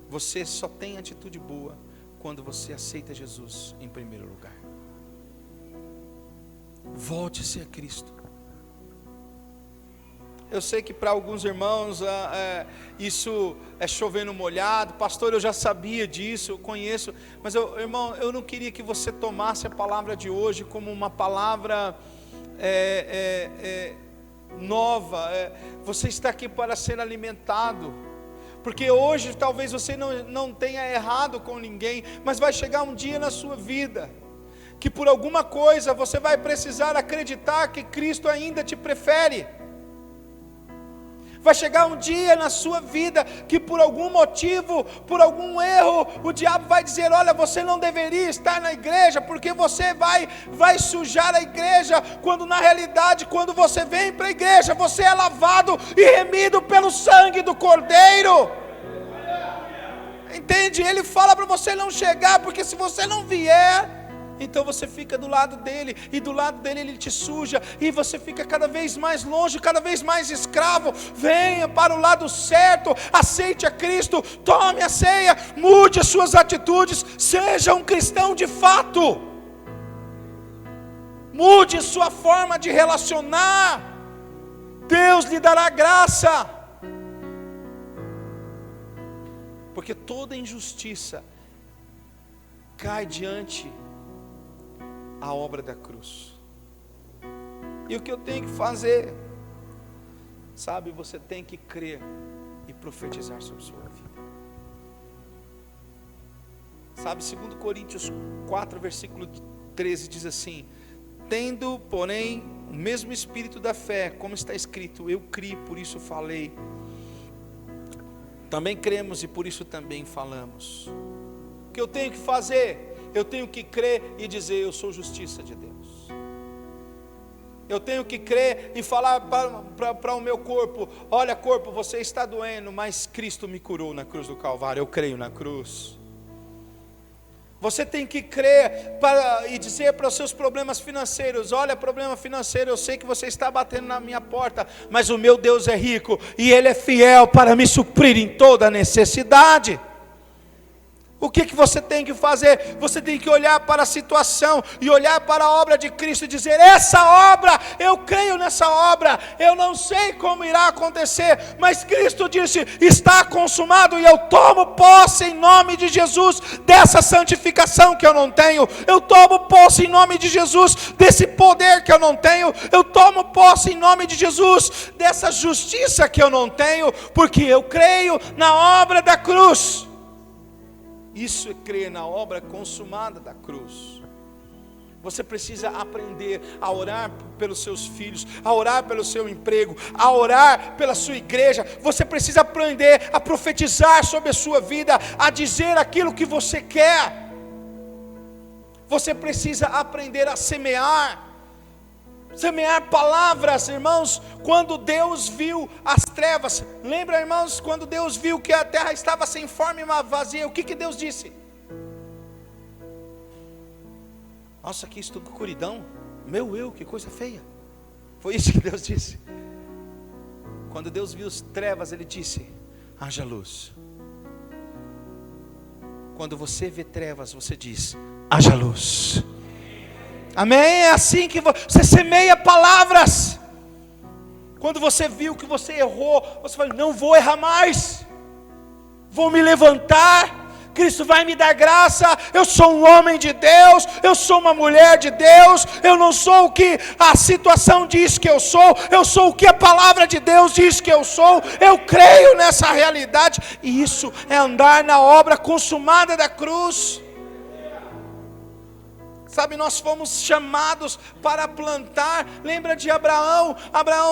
Você só tem atitude boa quando você aceita Jesus em primeiro lugar. Volte-se a Cristo. Eu sei que para alguns irmãos isso é chover no molhado. Pastor, eu já sabia disso, eu conheço. Mas irmão, eu não queria que você tomasse a palavra de hoje como uma palavra nova. Você está aqui para ser alimentado. Porque hoje talvez você não tenha errado com ninguém, mas vai chegar um dia na sua vida que por alguma coisa você vai precisar acreditar que Cristo ainda te prefere. Vai chegar um dia na sua vida que por algum motivo, por algum erro, o diabo vai dizer: olha, você não deveria estar na igreja, porque você vai sujar a igreja, quando na realidade, quando você vem para a igreja, você é lavado e remido pelo sangue do Cordeiro. Entende? Ele fala para você não chegar, porque se você não vier, então você fica do lado dele, e do lado dele ele te suja, e você fica cada vez mais longe, cada vez mais escravo. Venha para o lado certo, aceite a Cristo, tome a ceia, mude as suas atitudes, seja um cristão de fato. Mude sua forma de relacionar, Deus lhe dará graça. Porque toda injustiça cai diante a obra da cruz. E o que eu tenho que fazer? Sabe, você tem que crer e profetizar sobre sua vida. Sabe, 2 Coríntios 4, versículo 13 diz assim: tendo, porém, o mesmo espírito da fé, como está escrito, eu criei, por isso falei. Também cremos e por isso também falamos. O que eu tenho que fazer? Eu tenho que crer e dizer: eu sou justiça de Deus. Eu tenho que crer e falar para o meu corpo: olha, corpo, você está doendo, mas Cristo me curou na cruz do Calvário. Eu creio na cruz. Você tem que crer e dizer para os seus problemas financeiros: olha, problema financeiro, eu sei que você está batendo na minha porta, mas o meu Deus é rico e Ele é fiel para me suprir em toda necessidade. O que você tem que fazer? Você tem que olhar para a situação e olhar para a obra de Cristo e dizer: essa obra, eu creio nessa obra, eu não sei como irá acontecer, mas Cristo disse: está consumado, e eu tomo posse em nome de Jesus dessa santificação que eu não tenho, eu tomo posse em nome de Jesus desse poder que eu não tenho, eu tomo posse em nome de Jesus dessa justiça que eu não tenho, porque eu creio na obra da cruz. Isso é crer na obra consumada da cruz. Você precisa aprender a orar pelos seus filhos, a orar pelo seu emprego, a orar pela sua igreja. Você precisa aprender a profetizar sobre a sua vida, a dizer aquilo que você quer. Você precisa aprender a semear palavras, irmãos. Quando Deus viu as trevas, lembra, irmãos, quando Deus viu que a terra estava sem forma e vazia, o que Deus disse? Nossa, que escuridão, que coisa feia. Foi isso que Deus disse. Quando Deus viu as trevas, Ele disse: haja luz. Quando você vê trevas, você diz: haja luz. Amém? É assim que você semeia palavras. Quando você viu que você errou, você fala: não vou errar mais, vou me levantar, Cristo vai me dar graça, eu sou um homem de Deus, eu sou uma mulher de Deus, eu não sou o que a situação diz que eu sou o que a palavra de Deus diz que eu sou, eu creio nessa realidade, e isso é andar na obra consumada da cruz. Sabe, nós fomos chamados para plantar. Lembra de Abraão?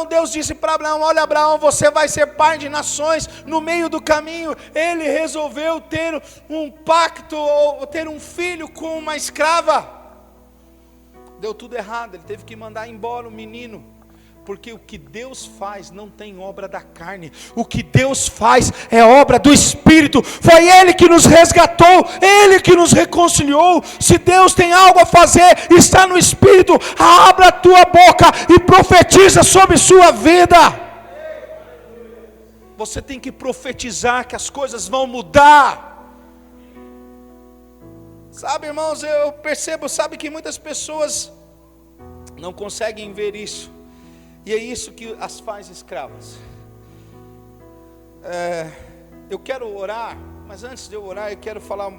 Deus disse para Abraão: olha, Abraão, você vai ser pai de nações. No meio do caminho, ele resolveu ter um pacto, ou ter um filho com uma escrava. Deu tudo errado, ele teve que mandar embora o menino. Porque o que Deus faz não tem obra da carne, o que Deus faz é obra do Espírito. Foi Ele que nos resgatou, Ele que nos reconciliou. Se Deus tem algo a fazer, está no Espírito. Abra a tua boca e profetiza sobre sua vida. Você tem que profetizar que as coisas vão mudar. Sabe, irmãos, eu percebo, que muitas pessoas não conseguem ver isso. E é isso que as faz escravas. Eu quero orar, mas antes de eu orar, eu quero falar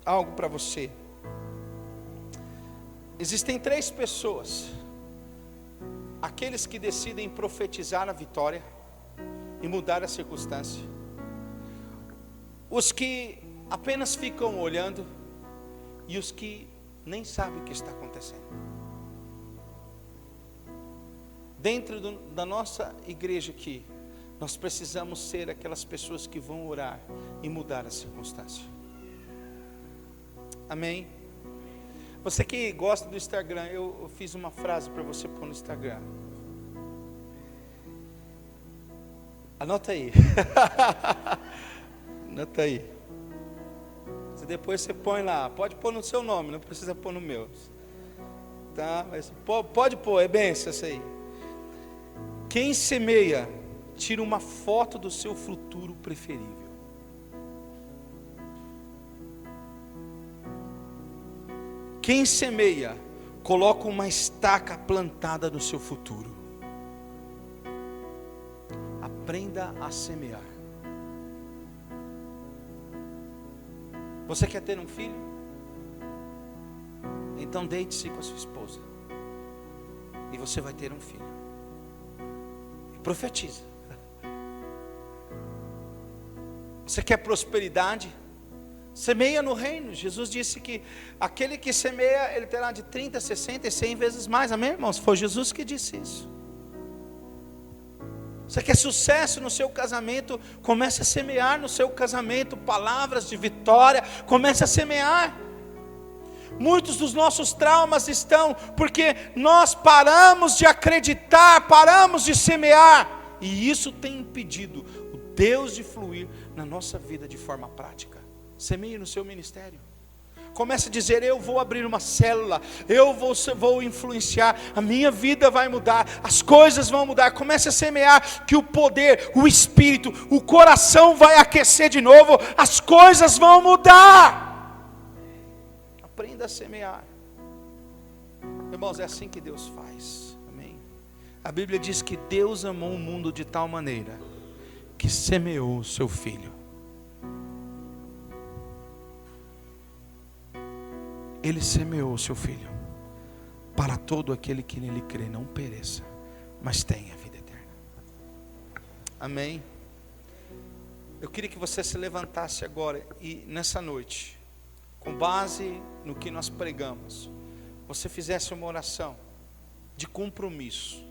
algo para você. Existem 3 pessoas: aqueles que decidem profetizar a vitória e mudar a circunstância, os que apenas ficam olhando, e os que nem sabem o que está acontecendo. Dentro da nossa igreja aqui, nós precisamos ser aquelas pessoas que vão orar e mudar a circunstância. Amém? Você que gosta do Instagram, eu fiz uma frase para você pôr no Instagram. Anota aí. Anota aí. Depois você põe lá. Pode pôr no seu nome, não precisa pôr no meu. Tá? Mas pode pôr, é bênção isso aí. Quem semeia, tira uma foto do seu futuro preferível. Quem semeia, coloca uma estaca plantada no seu futuro. Aprenda a semear. Você quer ter um filho? Então deite-se com a sua esposa, e você vai ter um filho. Profetiza. Você quer prosperidade? Semeia no reino. Jesus disse que aquele que semeia, ele terá de 30, 60 e 100 vezes mais. Amém, irmãos? Foi Jesus que disse isso. Você quer sucesso no seu casamento? Comece a semear no seu casamento palavras de vitória. Comece a semear. Muitos dos nossos traumas estão porque nós paramos de acreditar, paramos de semear, e isso tem impedido o Deus de fluir na nossa vida de forma prática. Semeie no seu ministério. Comece a dizer: eu vou abrir uma célula, eu vou influenciar, a minha vida vai mudar, as coisas vão mudar. Comece a semear, que o poder, o Espírito, o coração vai aquecer de novo, as coisas vão mudar. Aprenda a semear. Irmãos, é assim que Deus faz. Amém? A Bíblia diz que Deus amou o mundo de tal maneira que semeou o seu Filho. Ele semeou o seu Filho, para todo aquele que nele crê não pereça, mas tenha vida eterna. Amém? Eu queria que você se levantasse agora e nessa noite, com base no que nós pregamos, você fizesse uma oração de compromisso.